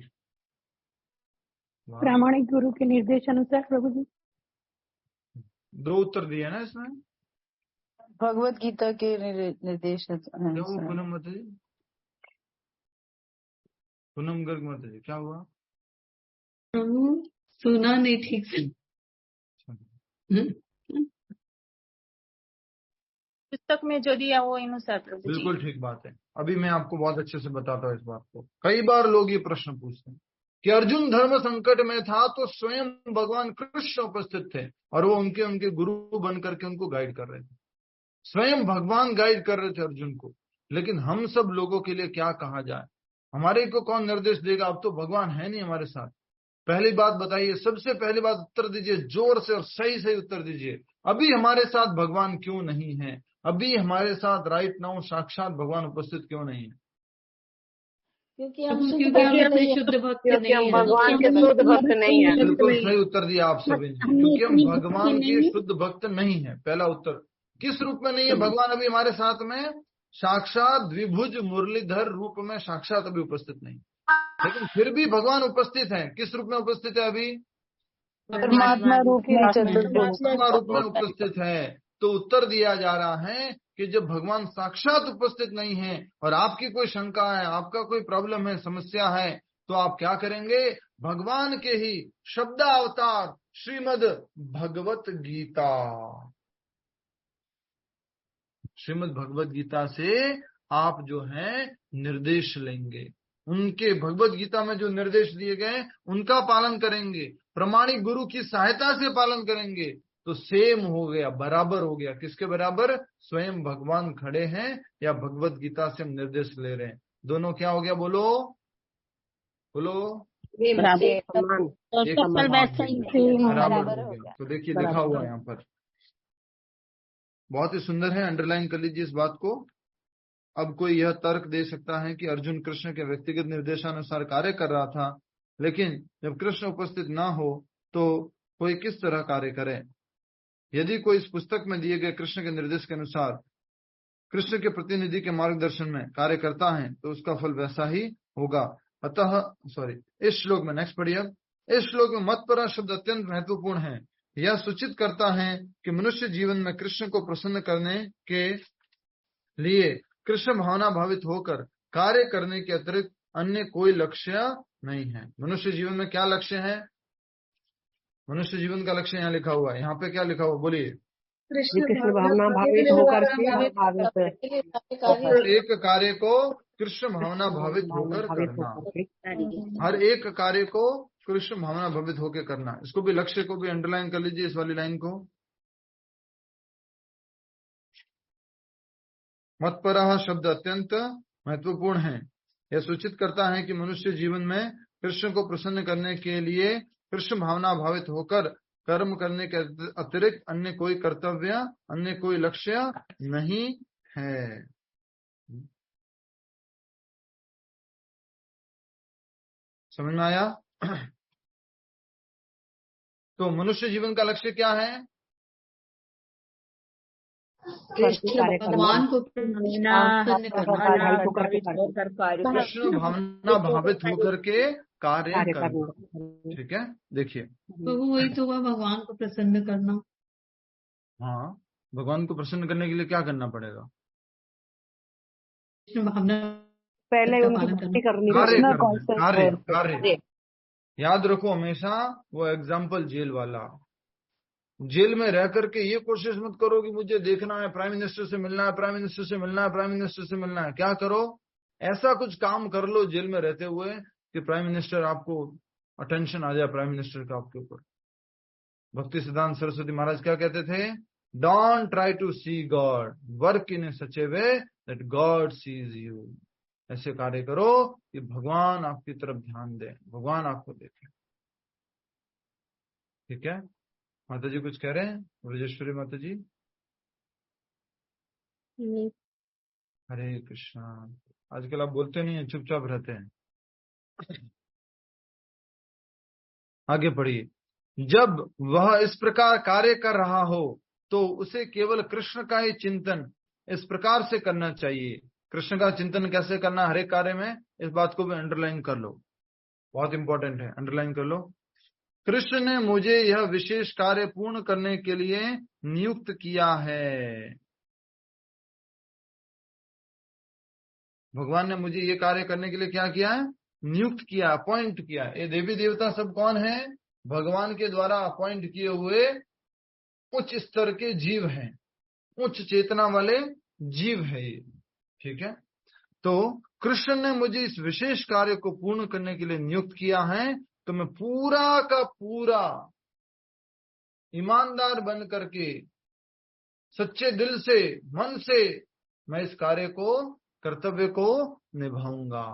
K: प्रामाणिक गुरु के निर्देशानुसार प्रभु जी।
A: 2 उत्तर दिए ना इसमें,
J: भगवत गीता के निर्देश।
A: क्या हुआ पूनम माता जी? पूनम गर्ग माता जी क्या हुआ?
H: प्रभु सुना नहीं ठीक से।
B: पुस्तक में जो दिया वो अनुसार प्रभु जी।
A: बिल्कुल ठीक बात है। अभी मैं आपको बहुत अच्छे से बताता हूँ इस बात को। कई बार लोग ये प्रश्न पूछते हैं कि अर्जुन धर्म संकट में था तो स्वयं भगवान कृष्ण उपस्थित थे और वो उनके गुरु बन करके उनको गाइड कर रहे थे। स्वयं भगवान गाइड कर रहे थे अर्जुन को। लेकिन हम सब लोगों के लिए क्या कहा जाए? हमारे को कौन निर्देश देगा? अब तो भगवान है नहीं हमारे साथ। पहली बात बताइए, सबसे पहली बात उत्तर दीजिए, जोर से और सही उत्तर दीजिए। अभी हमारे साथ भगवान क्यों नहीं है? अभी हमारे साथ राइट नाउ साक्षात भगवान उपस्थित क्यों नहीं है?
E: क्योंकि हम
H: शुद्ध भक्त नहीं है,
E: भगवान के शुद्ध भक्त नहीं है।
A: बिल्कुल सही उत्तर दिया आप सभी ने, क्योंकि हम भगवान के शुद्ध भक्त नहीं है। पहला उत्तर। किस रूप में नहीं है भगवान अभी हमारे साथ में? साक्षात द्विभुज मुरलीधर रूप में साक्षात अभी उपस्थित नहीं, लेकिन फिर भी भगवान उपस्थित है। किस रूप में उपस्थित है अभी?
J: परमात्मा रूप में,
A: परमात्मा रूप में उपस्थित है। तो उत्तर दिया जा रहा है कि जब भगवान साक्षात उपस्थित नहीं है और आपकी कोई शंका है, आपका कोई प्रॉब्लम है, समस्या है, तो आप क्या करेंगे? भगवान के ही शब्दावतार श्रीमद् भगवत गीता, श्रीमद् भगवत गीता से आप जो है निर्देश लेंगे। उनके भगवत गीता में जो निर्देश दिए गए उनका पालन करेंगे, प्रामाणिक गुरु की सहायता से पालन करेंगे, तो सेम हो गया, बराबर हो गया। किसके बराबर? स्वयं भगवान खड़े हैं या भगवत गीता से हम निर्देश ले रहे हैं, दोनों क्या हो गया? बोलो बोलो। बराबर हो गया। तो देखिए लिखा हुआ है यहाँ पर, बहुत ही सुंदर है, अंडरलाइन कर लीजिए इस बात को। अब कोई यह तर्क दे सकता है कि अर्जुन कृष्ण के व्यक्तिगत निर्देशानुसार कार्य कर रहा था, लेकिन जब कृष्ण उपस्थित ना हो तो कोई किस तरह कार्य करे? यदि कोई इस पुस्तक में दिए गए कृष्ण के निर्देश के अनुसार कृष्ण के प्रतिनिधि के मार्गदर्शन में कार्य करता है तो उसका फल वैसा ही होगा। अतः इस श्लोक में, नेक्स्ट पढ़िए। इस श्लोक में मतपरा शब्द अत्यंत महत्वपूर्ण है। यह सूचित करता है कि मनुष्य जीवन में कृष्ण को प्रसन्न करने के लिए कृष्ण भावना भावित होकर कार्य करने के अतिरिक्त अन्य कोई लक्ष्य नहीं है। मनुष्य जीवन में क्या लक्ष्य है? मनुष्य जीवन का लक्ष्य यहाँ लिखा हुआ है। यहाँ पे क्या लिखा हुआ, बोलिए।
E: कृष्ण भावना भावित होकर के
A: हर एक कार्य को कृष्ण भावना भावित होकर करना। हर एक कार्य को कृष्ण भावना भावित होकर करना। इसको भी, लक्ष्य को भी अंडरलाइन कर लीजिए, इस वाली लाइन को। मत्परः शब्द अत्यंत महत्वपूर्ण है। यह सूचित करता है कि मनुष्य जीवन में कृष्ण को प्रसन्न करने के लिए कृष्ण भावना भावित होकर कर्म करने के अतिरिक्त अन्य कोई कर्तव्य, अन्य कोई लक्ष्य नहीं है। समझ में आया? तो मनुष्य जीवन का लक्ष्य क्या है?
H: भगवान को
A: कृष्ण भावना भावित होकर के कार्य करना। ठीक है, देखिए।
H: तो वही तो हुआ, भगवान को प्रसन्न करना।
A: हाँ, भगवान को प्रसन्न करने के लिए क्या करना पड़ेगा?
H: भावना
E: पहले उनकी भक्ति करनी,
A: कार्य। याद रखो हमेशा वो एग्जाम्पल जेल वाला। जेल में रह करके ये कोशिश मत करो कि मुझे देखना है, प्राइम मिनिस्टर से मिलना है, प्राइम मिनिस्टर से मिलना है, प्राइम मिनिस्टर से मिलना है। क्या करो, ऐसा कुछ काम कर लो जेल में रहते हुए कि प्राइम मिनिस्टर आपको अटेंशन आ जाए, प्राइम मिनिस्टर का आपके ऊपर। भक्ति सिद्धांत सरस्वती महाराज क्या कहते थे? Don't try to see God, work in such a way that God sees you. ऐसे कार्य करो कि भगवान आपकी तरफ ध्यान दे, भगवान आपको देखे। ठीक है, माता जी कुछ कह रहे हैं? ब्रजेश्वरी माता जी। हरे कृष्णा। आजकल आप बोलते नहीं है, चुपचाप रहते हैं। आगे पढ़िए। जब वह इस प्रकार कार्य कर रहा हो तो उसे केवल कृष्ण का ही चिंतन इस प्रकार से करना चाहिए। कृष्ण का चिंतन कैसे करना हर एक कार्य में, इस बात को भी अंडरलाइन कर लो, बहुत इंपॉर्टेंट है, अंडरलाइन कर लो। कृष्ण ने मुझे यह विशेष कार्य पूर्ण करने के लिए नियुक्त किया है। भगवान ने मुझे ये कार्य करने के लिए क्या किया है? नियुक्त किया, अपॉइंट किया। ये देवी देवता सब कौन है? भगवान के द्वारा अपॉइंट किए हुए उच्च स्तर के जीव हैं, उच्च चेतना वाले जीव है ये। ठीक है, तो कृष्ण ने मुझे इस विशेष कार्य को पूर्ण करने के लिए नियुक्त किया है, तो मैं पूरा का पूरा ईमानदार बन करके सच्चे दिल से, मन से मैं इस कार्य को, कर्तव्य को निभाऊंगा।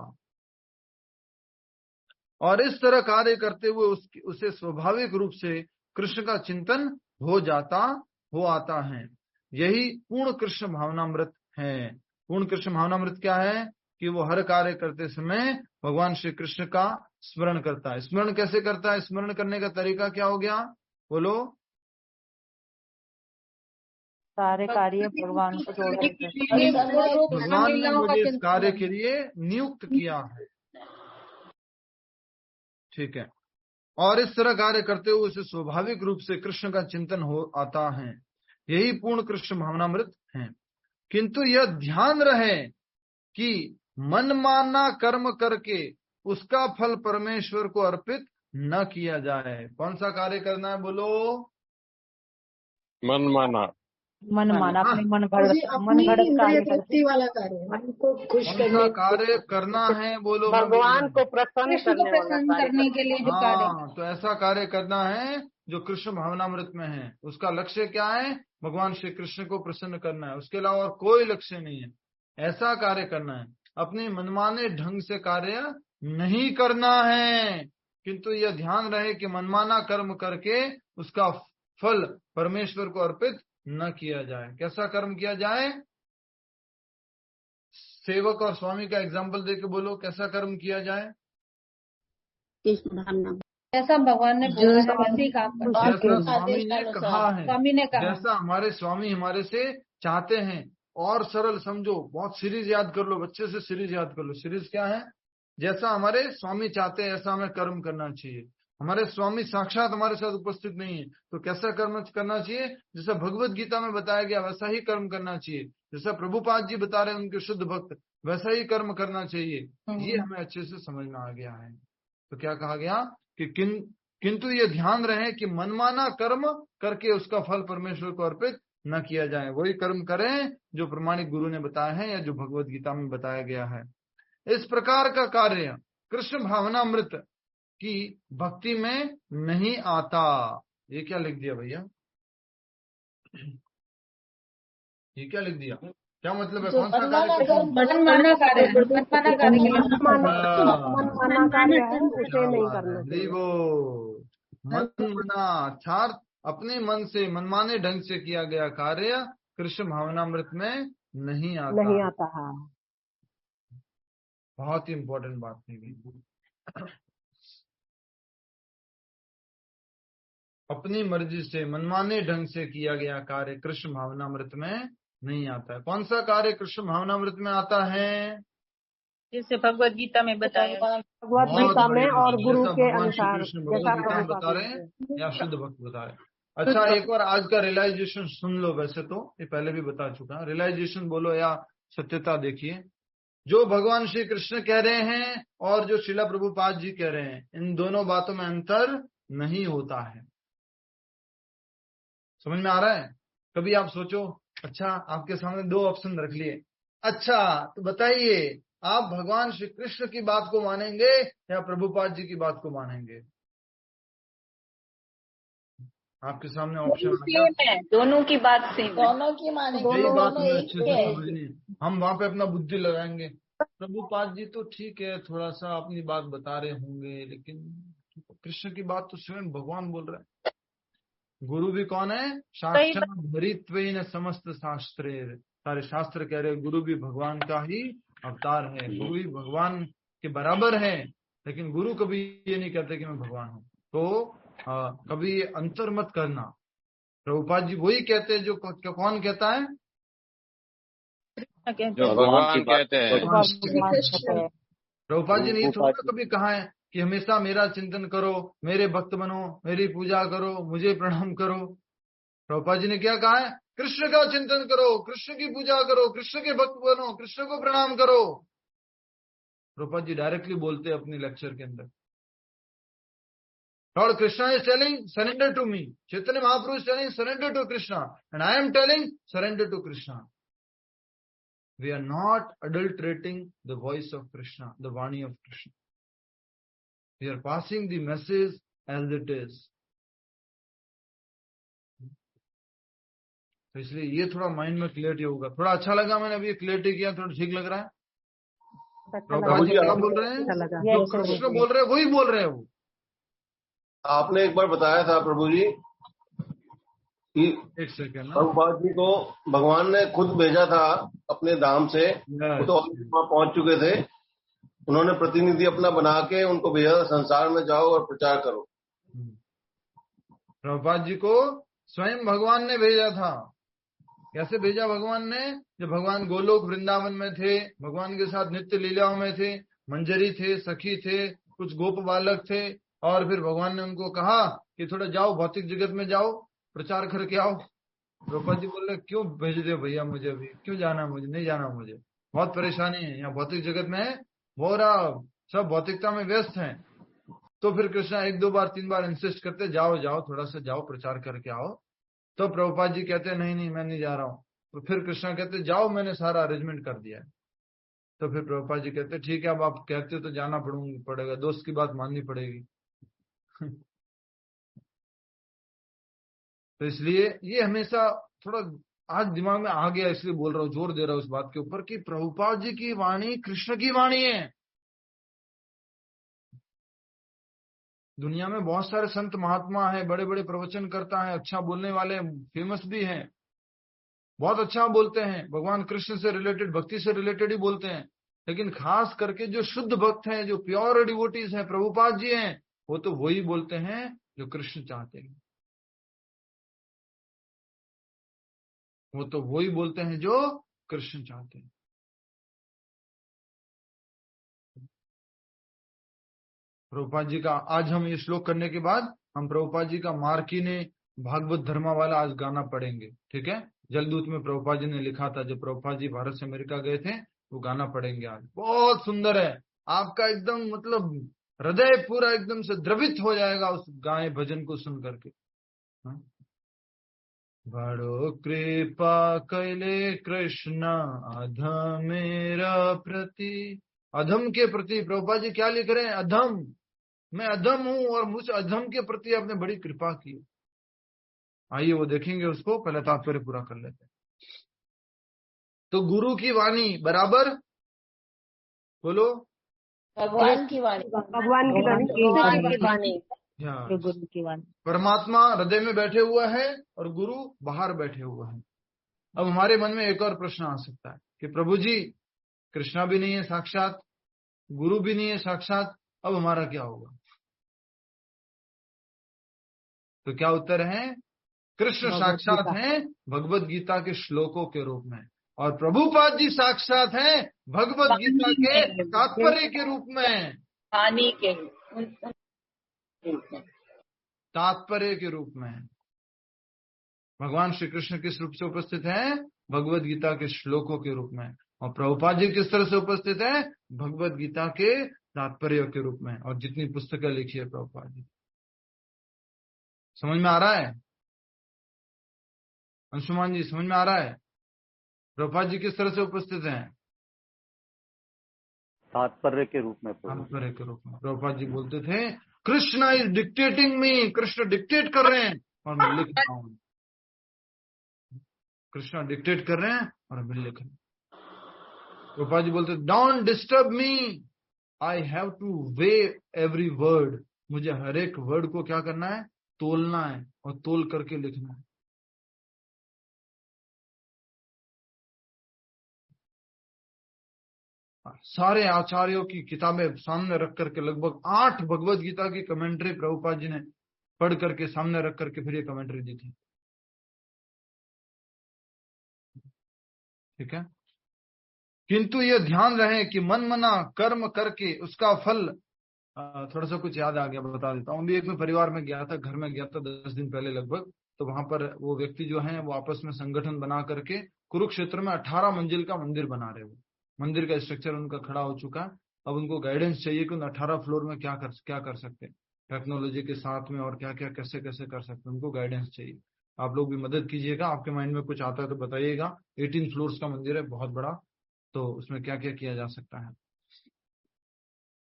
A: और इस तरह कार्य करते हुए उसे स्वाभाविक रूप से कृष्ण का चिंतन हो आता है। यही पूर्ण कृष्ण भावनामृत है। पूर्ण कृष्ण भावनामृत क्या है? कि वो हर कार्य करते समय भगवान श्री कृष्ण का स्मरण करता है। स्मरण कैसे करता है? स्मरण करने का तरीका क्या हो गया? बोलो।
J: सारे कार्य भगवान को जोड़,
A: भगवान ने मुझे इस कार्य के लिए नियुक्त किया है। ठीक है, और इस तरह कार्य करते हुए उसे स्वाभाविक रूप से कृष्ण का चिंतन हो आता है। यही पूर्ण कृष्ण भावनामृत है। किंतु यह ध्यान रहे कि मनमाना कर्म करके उसका फल परमेश्वर को अर्पित न किया जाए। कौन सा कार्य करना है? बोलो।
E: मनमाना
J: अपने मन घड़त
G: कार्य वाला कार्य, मन को खुश करने
A: कार्य करना है। बोलो।
E: भगवान को प्रसन्न
C: करने के लिए जो कार्य,
A: तो ऐसा कार्य करना है जो कृष्ण भावनामृत में है। उसका लक्ष्य क्या है? भगवान श्री कृष्ण को प्रसन्न करना है, उसके अलावा और कोई लक्ष्य नहीं है। ऐसा कार्य करना है, अपने मनमाने ढंग से कार्य नहीं करना है। किंतु यह ध्यान रहे कि मनमाना कर्म करके उसका फल परमेश्वर को अर्पित न किया जाए। कैसा कर्म किया जाए? सेवक और स्वामी का एग्जाम्पल देके बोलो, कैसा कर्म किया जाए?
C: जैसा भगवान ने बोला है वैसे ही काम करना।
A: जैसा स्वामी ने कहा है,
C: स्वामी ने कहा,
A: जैसा हमारे स्वामी हमारे से चाहते हैं। और सरल समझो, बहुत सीरीज याद कर लो, बच्चे से सीरीज याद कर लो। सीरीज क्या है? जैसा हमारे स्वामी चाहते हैं ऐसा हमें कर्म करना चाहिए। हमारे स्वामी साक्षात हमारे साथ उपस्थित नहीं है तो कैसा कर्म करना चाहिए? जैसा भगवत गीता में बताया गया वैसा ही कर्म करना चाहिए। जैसा प्रभुपाद जी बता रहे हैं उनके शुद्ध भक्त, वैसा ही कर्म करना चाहिए। ये हमें अच्छे से समझ में आ गया है। तो क्या कहा गया कि किंतु ये ध्यान रहे कि मनमाना कर्म करके उसका फल परमेश्वर को अर्पित न किया जाए। वही कर्म करें जो प्रमाणिक गुरु ने बताया है या जो भगवत गीता में बताया गया है। इस प्रकार का कार्य कृष्ण भावनामृत की भक्ति में नहीं आता। ये क्या लिख दिया भैया? ये क्या लिख दिया? क्या मतलब है? कौन सा कार्य?
C: मनमाना कार्य है,
E: विषय नहीं करना।
A: वो मनमाना अर्थात अपने मन से मनमाने ढंग से किया गया कार्य कृष्ण भावनामृत में नहीं आता।
E: हाँ।
A: बहुत ही इंपॉर्टेंट बात है। अपनी मर्जी से मनमाने ढंग से किया गया कार्य कृष्ण भावनामृत में नहीं आता है। कौन सा कार्य कृष्ण भावनामृत में आता है?
B: जैसे भगवत गीता में बताया,
E: भगवत गीता में और गुरु के अनुसार
A: कृष्ण भगवत गीता में बता रहे हैं या शुद्ध भक्त बता रहे हैं। अच्छा, एक बार आज का रियलाइजेशन सुन लो। वैसे तो ये पहले भी बता चुका। रियलाइजेशन बोलो या सत्यता देखिए। जो भगवान श्री कृष्ण कह रहे हैं और जो श्रीला प्रभुपाद जी कह रहे हैं, इन दोनों बातों में अंतर नहीं होता है। समझ में आ रहा है? कभी आप सोचो, अच्छा आपके सामने दो ऑप्शन रख लिए, अच्छा तो बताइए आप भगवान श्री कृष्ण की बात को मानेंगे या प्रभुपाद जी की बात को मानेंगे? आपके सामने ऑप्शन
B: दोनों की बात से,
G: दोनों की मानेंगे।
A: यही बात हमें अच्छे से समझनी। हम वहां पे अपना बुद्धि लगाएंगे। प्रभुपाद जी तो ठीक है, थोड़ा सा अपनी बात बता रहे होंगे, लेकिन कृष्ण की बात तो स्वयं भगवान बोल रहे हैं। गुरु भी कौन है? साक्षात भरित्वेन समस्त शास्त्रे। सारे शास्त्र कह रहे गुरु भी भगवान का ही अवतार है, गुरु भी भगवान के बराबर है। लेकिन गुरु कभी ये नहीं कहते कि मैं भगवान हूँ। तो कभी अंतर मत करना। प्रभुपाद जी वही कहते हैं जो कौन कहता है?
D: जो भगवान कहते हैं।
A: प्रभुपाद जी ने थोड़ा कभी कहा है कि हमेशा मेरा चिंतन करो, मेरे भक्त बनो, मेरी पूजा करो, मुझे प्रणाम करो। प्रभुपाद जी ने क्या कहा है? कृष्ण का चिंतन करो, कृष्ण की पूजा करो, कृष्ण के भक्त बनो, कृष्ण को प्रणाम करो। प्रभुपाद जी डायरेक्टली बोलते हैं अपने लेक्चर के अंदर, Lord Krishna is telling surrender to me. Chaitanya Mahaprabhu is telling surrender to Krishna, and I am telling surrender to Krishna. We are not adulterating the voice of Krishna, the Vani of Krishna. We are passing the message as it is. तो इसलिए ये थोड़ा mind में clarity होगा। थोड़ा अच्छा लगा, मैंने अभी क्लियरिटी किया, थोड़ा ठीक लग रहा है। प्रभुपाद जी क्या बोल रहे हैं? जो कृष्ण बोल रहे हैं वही बोल रहे हैं वो।
L: आपने एक बार बताया था प्रभु जी कि
A: एक सेकंड,
L: प्रभुपाद जी को भगवान ने खुद भेजा था अपने धाम से। वो तो वहां पहुंच चुके थे। उन्होंने प्रतिनिधि अपना बना के उनको भेजा था, संसार में जाओ और प्रचार करो।
A: प्रभुपाद जी को स्वयं भगवान ने भेजा था। कैसे भेजा भगवान ने? जब भगवान गोलोक वृंदावन में थे, भगवान के साथ नित्य लीलाओं में थे, मंजरी थे, सखी थे, कुछ गोप बालक थे, और फिर भगवान ने उनको कहा कि थोड़ा जाओ भौतिक जगत में जाओ, प्रचार करके आओ। प्रभुपाद जी बोले क्यों भेज दे भैया मुझे, अभी क्यों जाना, मुझे नहीं जाना, मुझे बहुत परेशानी है, यहाँ भौतिक जगत में बोरा सब भौतिकता में व्यस्त हैं। तो फिर कृष्णा 1 2 बार 3 बार इंसिस्ट करते, जाओ जाओ थोड़ा सा जाओ, प्रचार करके आओ। तो प्रभुपाद जी कहते नहीं नहीं मैं नहीं जा रहा हूँ। तो फिर कृष्णा कहते जाओ, मैंने सारा अरेंजमेंट कर दिया है। तो फिर प्रभुपाद जी कहते ठीक है, अब आप कहते हो तो जाना पड़ेगा, दोस्त की बात माननी पड़ेगी। तो इसलिए ये हमेशा थोड़ा आज दिमाग में आ गया, इसलिए बोल रहा हूँ, जोर दे रहा हूँ इस बात के ऊपर कि प्रभुपाद जी की वाणी कृष्ण की वाणी है। दुनिया में बहुत सारे संत महात्मा है, बड़े बड़े प्रवचन करता है, अच्छा बोलने वाले, फेमस भी हैं, बहुत अच्छा बोलते हैं, भगवान कृष्ण से रिलेटेड, भक्ति से रिलेटेड ही बोलते हैं। लेकिन खास करके जो शुद्ध भक्त हैं, जो प्योर डिवोटीज हैं, प्रभुपाद जी हैं, वो तो वही बोलते हैं जो कृष्ण चाहते हैं। वो तो वही बोलते हैं जो कृष्ण चाहते हैं। प्रभुपाद जी का आज हम ये श्लोक करने के बाद हम प्रभुपाद जी का मार्की ने भागवत धर्मा वाला आज गाना पढ़ेंगे, ठीक है? जलदूत में प्रभुपाद जी ने लिखा था, जब प्रभुपाद जी भारत से अमेरिका गए थे, वो गाना पढ़ेंगे आज। बहुत सुंदर है, आपका एकदम मतलब हृदय पूरा एकदम से द्रवित हो जाएगा उस गाय भजन को सुन करके। बड़ो कृपा कैले कृष्ण अधमेरा प्रति। अधम के प्रति प्रभुपाद जी क्या लिख रहे हैं? अधम, मैं अधम हूं और मुझ अधम के प्रति आपने बड़ी कृपा की। आइए वो देखेंगे उसको, पहले तात्पर्य पूरा कर लेते हैं। तो गुरु की वाणी बराबर बोलो,
I: भगवान की वाणी,
E: भगवान की वाणी,
J: गुरु की वाणी।
A: परमात्मा हृदय में बैठे हुआ है और गुरु बाहर बैठे हुआ है। अब हमारे मन में एक और प्रश्न आ सकता है कि प्रभु जी कृष्णा भी नहीं है साक्षात, गुरु भी नहीं है साक्षात, अब हमारा क्या होगा? तो क्या उत्तर है? कृष्ण साक्षात हैं भगवत गीता के श्लोकों के रूप में, और प्रभुपाद जी साक्षात हैं भगवत गीता के तात्पर्य के रूप में,
I: वाणी के
A: तात्पर्य के रूप में। भगवान श्री कृष्ण किस रूप से उपस्थित हैं? भगवत गीता के श्लोकों के रूप में। और प्रभुपाद जी किस तरह से उपस्थित हैं? भगवत गीता के तात्पर्य के रूप में। और जितनी पुस्तकें लिखी है प्रभुपाद जी, समझ में आ रहा है? अंशुमान जी समझ में आ रहा है प्रभुपाद जी किस तरह से उपस्थित हैं?
D: तात्पर्य के रूप में।
A: तात्पर्य के रूप में। प्रभुपाद जी बोलते थे Krishna is dictating me, Krishna dictate कर रहे हैं और मैं लिख रहा हूं। कृष्णा डिक्टेट कर रहे हैं और मैं लिख रहा हूं। प्रभुपाद जी बोलते don't disturb me, I have two way every word. मुझे हर एक वर्ड को क्या करना है? तोलना है और तोल करके लिखना है। सारे आचार्यों की किताबें सामने रख करके, लगभग 8 भगवत गीता की कमेंट्री प्रभुपाद जी ने पढ़ करके सामने रख करके फिर ये कमेंट्री दी थी। ठीक है, किंतु ये ध्यान रहे कि मन मना कर्म करके उसका फल, थोड़ा सा कुछ याद आ गया बता देता हूँ। अभी एक मैं परिवार में गया था, घर में गया था 10 दिन पहले लगभग। तो वहां पर वो व्यक्ति जो है वो आपस में संगठन बना करके कुरुक्षेत्र में 18 मंजिल का मंदिर बना रहे हो। मंदिर का स्ट्रक्चर उनका खड़ा हो चुका है। अब उनको गाइडेंस चाहिए कि उन 18 फ्लोर में क्या कर सकते हैं टेक्नोलॉजी के साथ में, और क्या क्या कैसे कैसे कर सकते हैं, उनको गाइडेंस चाहिए। आप लोग भी मदद कीजिएगा, आपके माइंड में कुछ आता है तो बताइएगा। 18 फ्लोर्स का मंदिर है, बहुत बड़ा, तो उसमें क्या क्या किया जा सकता है।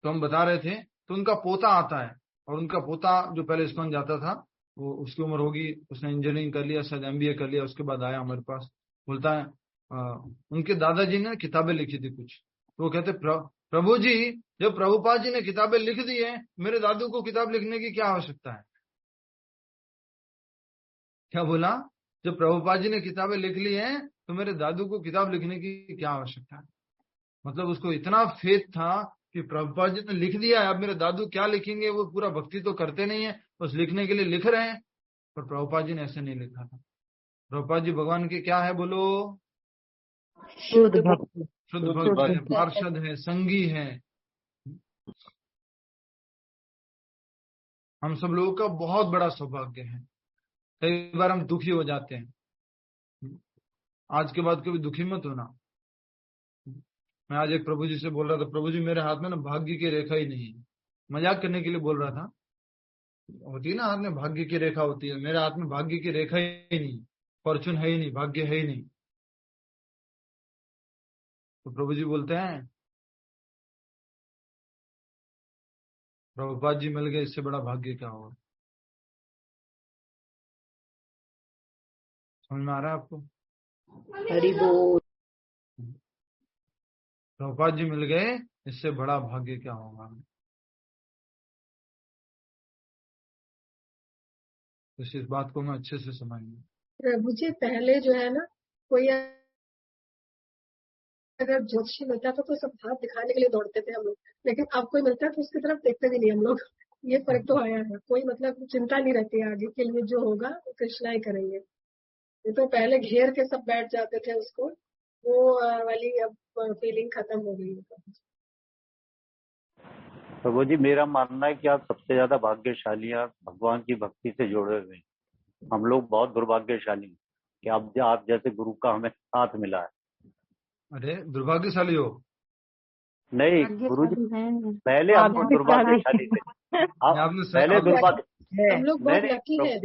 A: तो हम बता रहे थे, तो उनका पोता आता है, और उनका पोता जो पहले इस्कॉन जाता था, वो उसकी उम्र होगी, उसने इंजीनियरिंग कर लिया, शायद MBA कर लिया, उसके बाद आया हमारे पास। बोलता है उनके दादाजी ने किताबें लिखी थी कुछ, तो वो कहते प्रभु जी जब प्रभुपाद जी ने किताबें लिख दी है, मेरे दादू को किताब लिखने की क्या आवश्यकता है? क्या बोला? जब प्रभुपाद जी ने किताबें लिख ली हैं तो मेरे दादू को किताब लिखने की क्या आवश्यकता है? मतलब उसको इतना फेथ था कि प्रभुपाद जी ने लिख दिया है, अब मेरे दादू क्या लिखेंगे, वो पूरा भक्ति तो करते नहीं है, बस लिखने के लिए लिख रहे हैं। पर प्रभुपाद जी ने ऐसे नहीं लिखा था। प्रभुपाद जी भगवान के क्या है बोलो?
J: शुद्ध भक्त,
A: शुद्ध भक्त है, पार्षद है, संगी है। हम सब लोगों का बहुत बड़ा सौभाग्य है। कई बार हम दुखी हो जाते हैं, आज के बाद कभी दुखी मत होना। मैं आज एक प्रभु जी से बोल रहा था, प्रभु जी मेरे हाथ में ना भाग्य की रेखा ही नहीं है। मजाक करने के लिए बोल रहा था, होती है ना हाथ में भाग्य की रेखा होती है, मेरे हाथ में भाग्य की रेखा ही नहीं, फॉर्चून है ही नहीं, भाग्य है ही नहीं। तो प्रभु जी बोलते हैं प्रभुपाद जी मिल गए, इससे बड़ा भाग्य क्या होगा? समझ में आ रहा है आपको?
I: हरि बोल।
A: प्रभुपाद जी मिल गए, इससे बड़ा भाग्य क्या होगा? तो इस बात को मैं अच्छे से समझिए।
G: प्रभु जी पहले जो है ना, कोई अगर ज्योतिषी मिलता था तो सब हाथ दिखाने के लिए दौड़ते थे हम लोग, लेकिन अब कोई मिलता है तो उसकी तरफ देखते भी नहीं हम लोग। ये फर्क तो आया है, कोई मतलब चिंता नहीं रहती है, आगे के लिए जो होगा वो कृष्णा ही करेंगे। ये तो पहले घेर के सब बैठ जाते थे उसको, वो वाली अब फीलिंग खत्म हो गई है।
D: प्रभु जी मेरा मानना है कि आप सबसे ज्यादा भाग्यशाली हैं, भगवान की भक्ति से जुड़े हुए। हम लोग बहुत दुर्भाग्यशाली हैं कि आप जैसे गुरु का हमें साथ मिला है।
A: अरे दुर्भाग्यशाली हो?
D: नहीं गुरुजी, पहले हमको दुर्भाग्यशाली थे, आप पहले दुर्भाग्य,
G: हम लोग बहुत लकी है।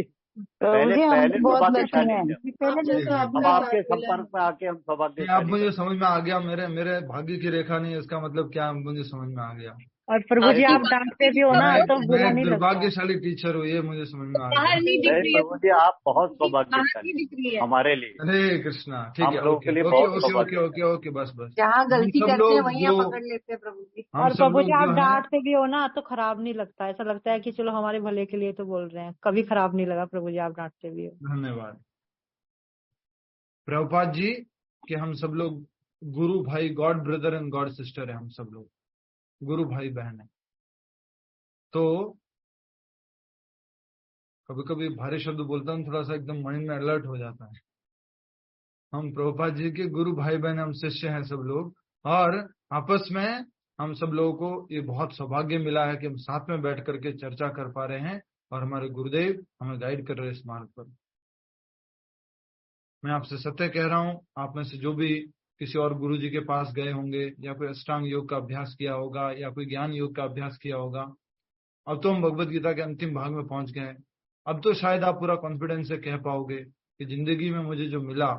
D: पहले दुर्भाग्यशाली थे,
G: पहले तो
D: अब आपके संपर्क में आके हम
A: अब
D: सौभाग्यशाली।
A: मुझे समझ में आ गया, मेरे भाग्य की रेखा नहीं है, इसका मतलब क्या है, मुझे समझ में आ गया।
J: और प्रभु जी आप डांटते भी हो ना तो बुरा
A: मैं
J: नहीं लगता।
A: दुर्भाग्यशाली टीचर हूँ, ये मुझे समझ में आ गया।
D: नहीं प्रभु जी, आप बहुत सौभाग्यशाली हमारे लिए।
A: हरे कृष्णा, ठीक
D: हम
A: है,
D: लोगों के लिए बहुत
A: ओके, बस
E: जहाँ गलती
A: सब
E: करते हैं
A: लोग
E: वहीं
A: जो
E: पकड़ लेते हैं प्रभु जी।
A: हम
J: और
A: सब
J: प्रभु
A: लोग
J: जी आप
A: जो है,
J: डांटते भी हो ना तो खराब नहीं लगता, ऐसा लगता है कि चलो हमारे भले के लिए तो बोल रहे हैं, कभी खराब नहीं लगा प्रभु जी आप डांटते भी हो।
A: धन्यवाद प्रभुपाद जी कि हम सब लोग गुरु भाई, God brother and God sister है, हम सब लोग गुरु भाई बहन है। तो कभी कभी भारी शब्द बोलता हूँ, थोड़ा सा एकदम माइंड में अलर्ट हो जाता है। हम प्रभुपाद जी के गुरु भाई बहन, हम शिष्य हैं सब लोग, और आपस में हम सब लोगों को ये बहुत सौभाग्य मिला है कि हम साथ में बैठ करके चर्चा कर पा रहे हैं और हमारे गुरुदेव हमें गाइड कर रहे हैं इस मार्ग पर। मैं आपसे सत्य कह रहा हूँ, आप में से जो भी किसी और गुरु जी के पास गए होंगे या कोई अष्टांग योग का अभ्यास किया होगा या कोई ज्ञान योग का अभ्यास किया होगा, अब तो हम भगवत गीता के अंतिम भाग में पहुंच गए हैं। अब तो शायद आप पूरा कॉन्फिडेंस से कह पाओगे कि जिंदगी में मुझे जो मिला,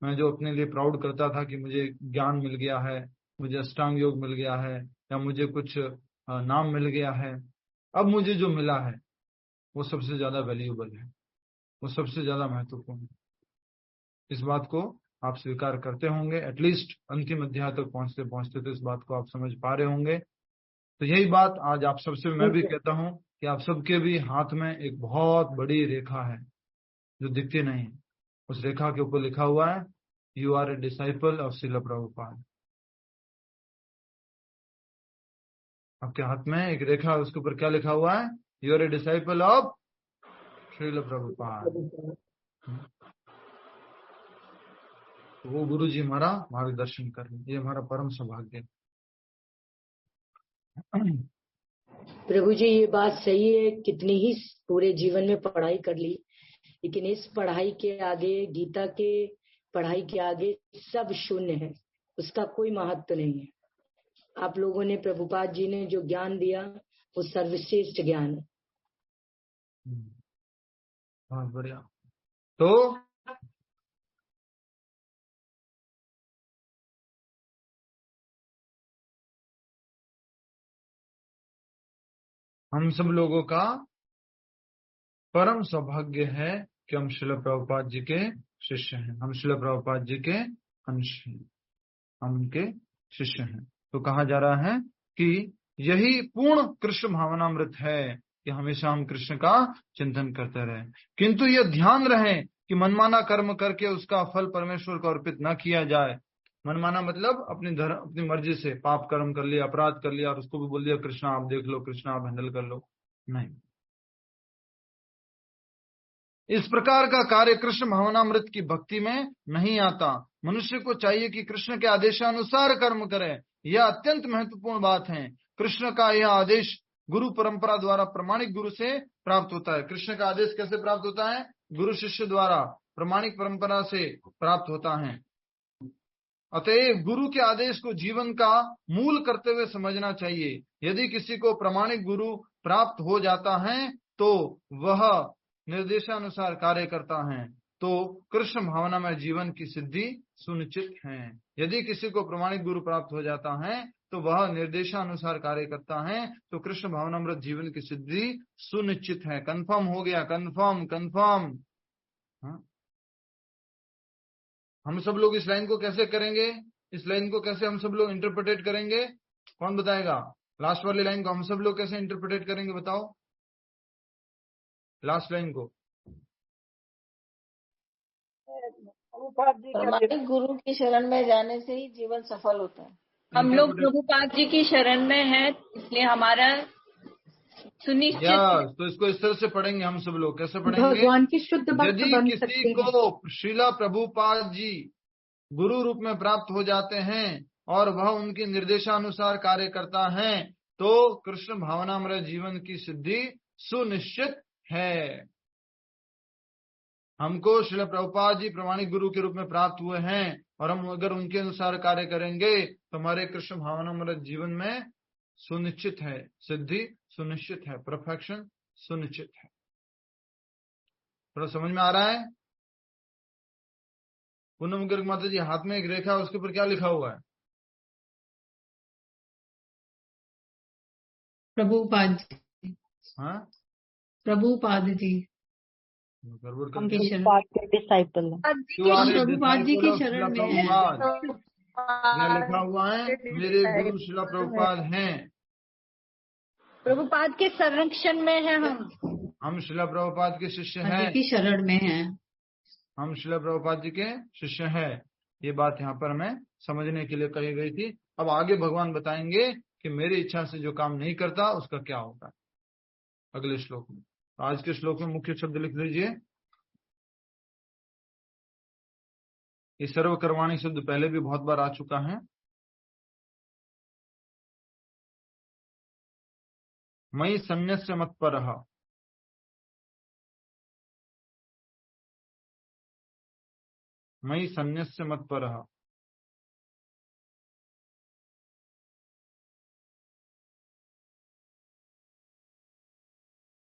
A: मैं जो अपने लिए प्राउड करता था कि मुझे ज्ञान मिल गया है, मुझे अष्टांग योग मिल गया है या मुझे कुछ नाम मिल गया है, अब मुझे जो मिला है वो सबसे ज्यादा वैल्यूएबल है, वो सबसे ज्यादा महत्वपूर्ण है। इस बात को आप स्वीकार करते होंगे, एटलीस्ट अंतिम अध्याय तक पहुंचते पहुंचते तो इस बात को आप समझ पा रहे होंगे। तो यही बात आज आप सबसे मैं भी कहता हूं कि आप सबके भी हाथ में एक बहुत बड़ी रेखा है जो दिखती नहीं है। उस रेखा के ऊपर लिखा हुआ है, you are a disciple of Srila Prabhupada. आपके हाथ में एक रेखा, उसके ऊपर क्या लिखा हुआ है, you are a disciple of Srila Prabhupada. वो गुरु जी हमारा मार्गदर्शन कर रहे हैं, ये हमारा परम सौभाग्य है।
I: प्रभु जी ये बात सही है, कितनी ही पूरे जीवन में पढ़ाई कर ली, लेकिन इस पढ़ाई के आगे, गीता के पढ़ाई के आगे सब शून्य है, उसका कोई महत्व नहीं है। आप लोगों ने, प्रभुपाद जी ने जो ज्ञान दिया वो सर्वश्रेष्ठ ज्ञान है।
A: बहुत बढ़िया। तो हम सब लोगों का परम सौभाग्य है कि हम श्रील प्रभुपाद जी के शिष्य हैं, हम श्रील प्रभुपाद जी के अंश हैं, हम उनके शिष्य हैं। तो कहा जा रहा है कि यही पूर्ण कृष्ण भावनामृत है कि हमेशा हम कृष्ण का चिंतन करते रहे, किंतु यह ध्यान रहे कि मनमाना कर्म करके उसका फल परमेश्वर को अर्पित न किया जाए। मनमाना मतलब अपनी मर्जी से पाप कर्म कर लिया, अपराध कर लिया और उसको भी बोल दिया कृष्णा आप देख लो, कृष्णा आप हैंडल कर लो, नहीं। इस प्रकार का कार्य कृष्ण भावनामृत की भक्ति में नहीं आता। मनुष्य को चाहिए कि कृष्ण के आदेशानुसार कर्म करे, यह अत्यंत महत्वपूर्ण बात है। कृष्ण का यह आदेश गुरु परंपरा द्वारा प्रमाणिक गुरु से प्राप्त होता है। कृष्ण का आदेश कैसे प्राप्त होता है? गुरु शिष्य द्वारा प्रमाणिक परंपरा से प्राप्त होता है। अतएव गुरु के आदेश को जीवन का मूल करते हुए समझना चाहिए। यदि किसी को प्रमाणिक गुरु प्राप्त हो जाता है तो वह निर्देशानुसार कार्य करता है, तो कृष्ण भावना में जीवन की सिद्धि सुनिश्चित है। यदि किसी को प्रमाणिक गुरु प्राप्त हो जाता है तो वह निर्देशानुसार कार्य करता है, तो कृष्ण भावनामृत जीवन की सिद्धि सुनिश्चित है। कंफर्म हो गया, कंफर्म। हम सब लोग इस लाइन को कैसे करेंगे? इस लाइन को कैसे हम सब लोग इंटरप्रेटेट करेंगे? कौन बताएगा? लास्ट वाली लाइन को हम सब लोग कैसे इंटरप्रेटेट करेंगे, बताओ लास्ट लाइन को।
B: प्रमाणिक गुरु की शरण में जाने से ही जीवन सफल होता है।
M: हम लोग प्रभुपाद जी की शरण में हैं, इसलिए हमारा सुनिश्चित।
A: तो इसको इस तरह से पढ़ेंगे हम सब लोग। कैसे पढ़ेंगे?
M: भगवान की शुद्ध भक्त
A: यदि
M: बन
A: किसी
M: सकते
A: को श्रीला प्रभुपाद जी गुरु रूप में प्राप्त हो जाते हैं और वह उनके निर्देशानुसार कार्य करता है, तो कृष्ण भावनामृत जीवन की सिद्धि सुनिश्चित है। हमको श्रील प्रभुपाद जी प्रमाणिक गुरु के रूप में प्राप्त हुए हैं, और हम अगर उनके अनुसार कार्य करेंगे तो हमारे कृष्ण भावनामृत जीवन में सुनिश्चित है, सिद्धि सुनिश्चित है, परफेक्शन सुनिश्चित है। थोड़ा समझ में आ रहा है? पूनम गर्ग माता जी, हाथ में एक रेखा, उसके ऊपर क्या लिखा हुआ है?
H: प्रभुपाद जी।
A: हाँ,
H: प्रभुपाद जी
J: हम प्रभुपाद के डिसाइपल हैं।
H: प्रभुपाद जी के शरण में है।
A: यहाँ लिखा हुआ है मेरे गुरु श्रील प्रभुपाद हैं।
B: प्रभुपाद के संरक्षण में है
A: हम श्रील प्रभुपाद के शिष्य हैं,
H: की शरण में है।
A: हम श्रील प्रभुपाद जी के शिष्य हैं। ये बात यहाँ पर हमें समझने के लिए कही गई थी। अब आगे भगवान बताएंगे कि मेरी इच्छा से जो काम नहीं करता उसका क्या होगा अगले श्लोक में। आज के श्लोक में मुख्य शब्द लिख लीजिए। ये सर्वकर्माणी शब्द पहले भी बहुत बार आ चुका है। मयि सन्न्यस्य मत्परः, मयि सन्न्यस्य मत्परः।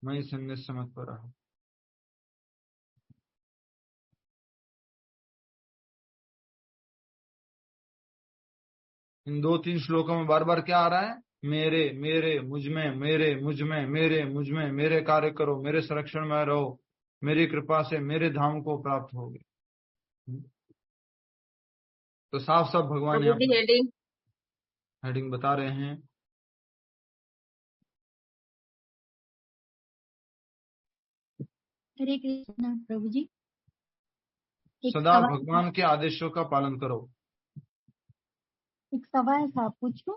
A: मयि सन्न्यस्य मत्परः। इन 2-3 श्लोकों में बार बार क्या आ रहा है? मेरे मेरे मुझ में, मेरे मुझ में, मेरे मुझ में, मेरे कार्य करो, मेरे संरक्षण में रहो, मेरी कृपा से मेरे धाम को प्राप्त होगे। तो साफ साफ भगवान यहाँ हेडिंग बता रहे हैं।
N: हरे कृष्णा प्रभु जी।
A: सदा भगवान के आदेशों का पालन करो।
N: एक सवाल था, पूछूं?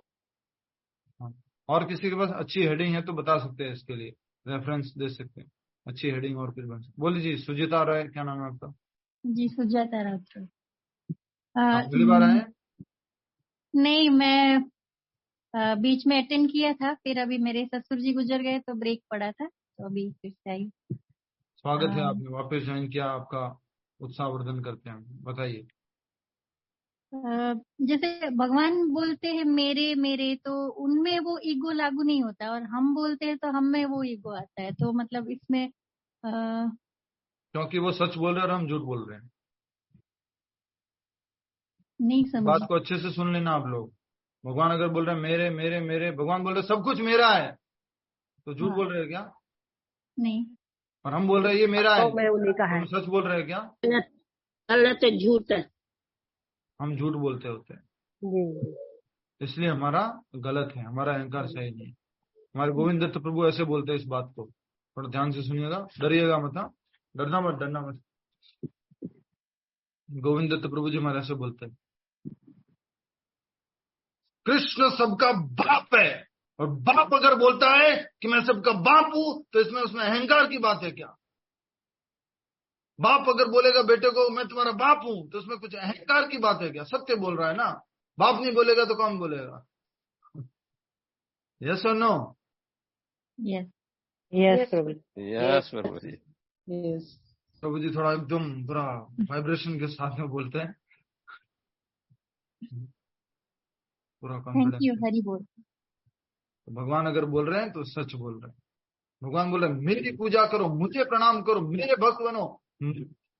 A: और किसी के पास अच्छी हेडिंग है तो बता सकते हैं, इसके लिए रेफरेंस दे सकते हैं। अच्छी हेडिंग और कुछ बन सकते। बोलिए जी। सुजीता राय, क्या नाम है आपका?
N: जी सुजाता राठौर।
A: अगली बार आए?
N: नहीं, मैं बीच में अटेंड किया था, फिर अभी मेरे ससुर जी गुजर गए तो ब्रेक पड़ा था, तो अभी फिर से आई।
A: स्वागत है, आपने वापस ज्वाइन किया, आपका उत्साहवर्धन करते हैं। बताइए।
N: जैसे भगवान बोलते हैं मेरे मेरे, तो उनमें वो ईगो लागू नहीं होता, और हम बोलते हैं तो हम में वो ईगो आता है। तो मतलब इसमें
A: क्योंकि वो सच बोल रहे हैं और हम झूठ बोल रहे हैं।
N: नहीं समझ।
A: बात को अच्छे से सुन लेना आप लोग। भगवान अगर बोल रहे हैं मेरे मेरे मेरे, भगवान बोल रहे सब कुछ मेरा है, तो झूठ बोल रहे हैं क्या?
N: नहीं।
A: और हम बोल रहे हैं ये मेरा है,
F: तो
A: हम सच बोल रहे हैं क्या?
F: गलत है, झूठ है।
A: हम झूठ बोलते होते हैं, इसलिए हमारा गलत है, हमारा अहंकार सही नहीं। हमारे गोविंद दत्त प्रभु ऐसे बोलते हैं इस बात को, थोड़ा ध्यान से सुनिएगा, डरिएगा मत, डरना मत, डरना मत। गोविंद दत्त प्रभु जी हमारे ऐसे बोलते हैं, कृष्ण सबका बाप है, और बाप अगर बोलता है कि मैं सबका बाप हूं तो इसमें उसमें अहंकार की बात है क्या? बाप अगर बोलेगा बेटे को मैं तुम्हारा बाप हूं तो उसमें कुछ अहंकार की बात है क्या? सत्य बोल रहा है ना। बाप नहीं बोलेगा तो कौन बोलेगा? यस और नो?
N: यस
J: यस प्रभु।
O: यस प्रभु जी।
H: यस
A: प्रभु जी थोड़ा एकदम पूरा वाइब्रेशन के साथ में बोलते हैं, पूरा
N: थैंक यू।
A: कॉन्फिडेंस।
N: हरि बोल।
A: तो भगवान अगर बोल रहे हैं तो सच बोल रहे हैं। भगवान बोल रहे हैं मेरी पूजा करो, मुझे प्रणाम करो, मेरे भक्त बनो,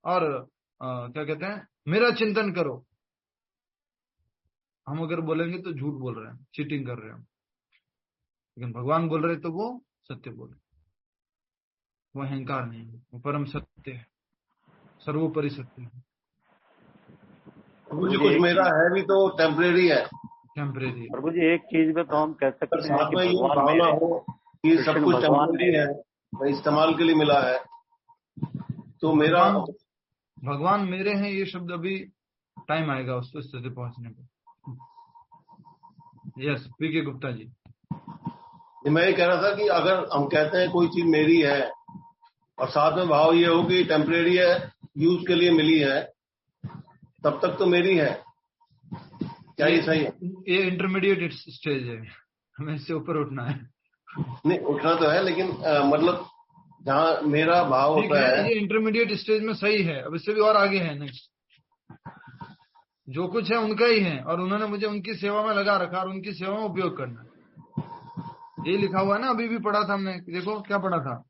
A: और क्या कहते हैं, मेरा चिंतन करो। हम अगर बोलेंगे तो झूठ बोल रहे हैं, चीटिंग कर रहे हैं। लेकिन भगवान बोल रहे तो वो सत्य बोल रहे, वो अहंकार नहीं है, वो परम सत्य है, सर्वोपरि सत्य है।
L: मुझे कुछ मेरा है भी तो टेम्परेरी है।
A: टेम्परेरी।
D: प्रभु जी एक चीज में तो हम कह सकते हैं
L: साथ
D: कि
L: में ये
D: भगवान
L: भावना
D: मेरे,
L: हो कि सब कुछ टेम्परेरी है, इस्तेमाल के लिए मिला है, तो मेरा
A: भगवान मेरे हैं, ये शब्द अभी टाइम आएगा उस स्थिति पहुंचने को। यस, पी के गुप्ता जी।
L: मैं ये कह रहा था कि अगर हम कहते हैं कोई चीज मेरी है और साथ में भाव ये हो कि टेम्परेरी है, यूज के लिए मिली है, तब तक तो मेरी है। क्या ये सही है?
A: ये इंटरमीडिएट स्टेज है, हमें इससे ऊपर उठना है।
L: नहीं, उठना तो है, लेकिन मतलब जहाँ मेरा भाव
A: ठीक
L: होता
A: है,
L: है।
A: ये इंटरमीडिएट स्टेज में सही है। अब इससे भी और आगे है नेक्स्ट, जो कुछ है उनका ही है और उन्होंने मुझे उनकी सेवा में लगा रखा और उनकी सेवा में उपयोग करना, ये लिखा हुआ है ना। अभी भी पढ़ा था हमने, देखो क्या पढ़ा था।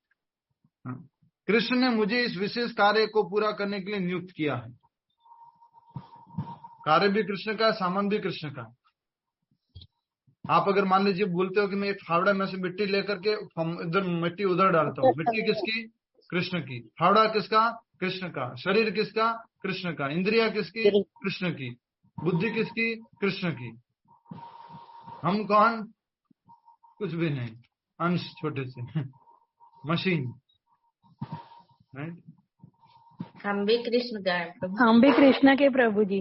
A: कृष्ण ने मुझे इस विशेष कार्य को पूरा करने के लिए नियुक्त किया है। कार्य भी कृष्ण का है, सामान भी कृष्ण का है। आप अगर मान लीजिए बोलते हो कि मैं एक फावड़ा में से मिट्टी लेकर के इधर मिट्टी उधर डालता हूँ, मिट्टी किसकी? कृष्ण की। फावड़ा किसका? कृष्ण का। शरीर किसका? कृष्ण का। इंद्रिया किसकी? कृष्ण की। बुद्धि किसकी? कृष्ण की। हम कौन? कुछ भी नहीं, अंश, छोटे से मशीन, राइट।
F: हम भी कृष्ण का है प्रभु।
K: हम भी कृष्ण के प्रभु जी,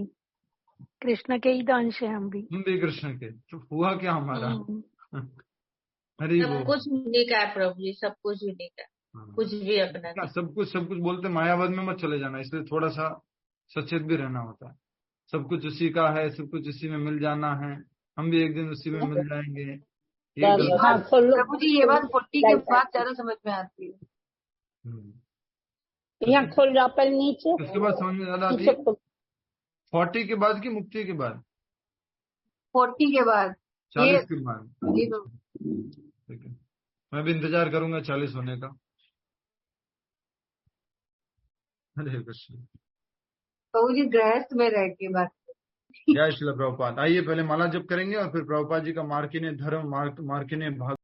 K: कृष्ण के ही तो अंश है हम भी
A: कृष्ण के। तो हुआ क्या हमारा? हरि
F: सब
A: बोल।
F: कुछ यूनिक है प्रभु जी, सब कुछ यूनिक है, कुछ भी अपना नहीं।
A: सब कुछ बोलते मायावाद में मत चले जाना, इसलिए थोड़ा सा सचेत भी रहना होता है। सब कुछ उसी का है, सब कुछ उसी में मिल जाना है, हम भी एक दिन उसी में मिल जाएंगे, ये गलत।
E: प्रभु जी ये बात 40 के बाद ज्यादा समझ में आती है।
F: यहाँ खोल रहा पर नीचे,
A: उसके बाद समझ में ज्यादा आती है 40 के बाद की मुक्ति के बाद?
E: 40 के बाद,
A: 40 के बाद।
E: जी तो
A: ठीक है, मैं भी इंतजार करूंगा 40 होने का। हरे कृष्ण।
E: प्रभु जी गृहस्थ में रह के बात।
A: जय श्री प्रभुपाद। आइए पहले माला जप करेंगे और फिर प्रभुपाद जी का मार्किने धर्म, मार्किने भाग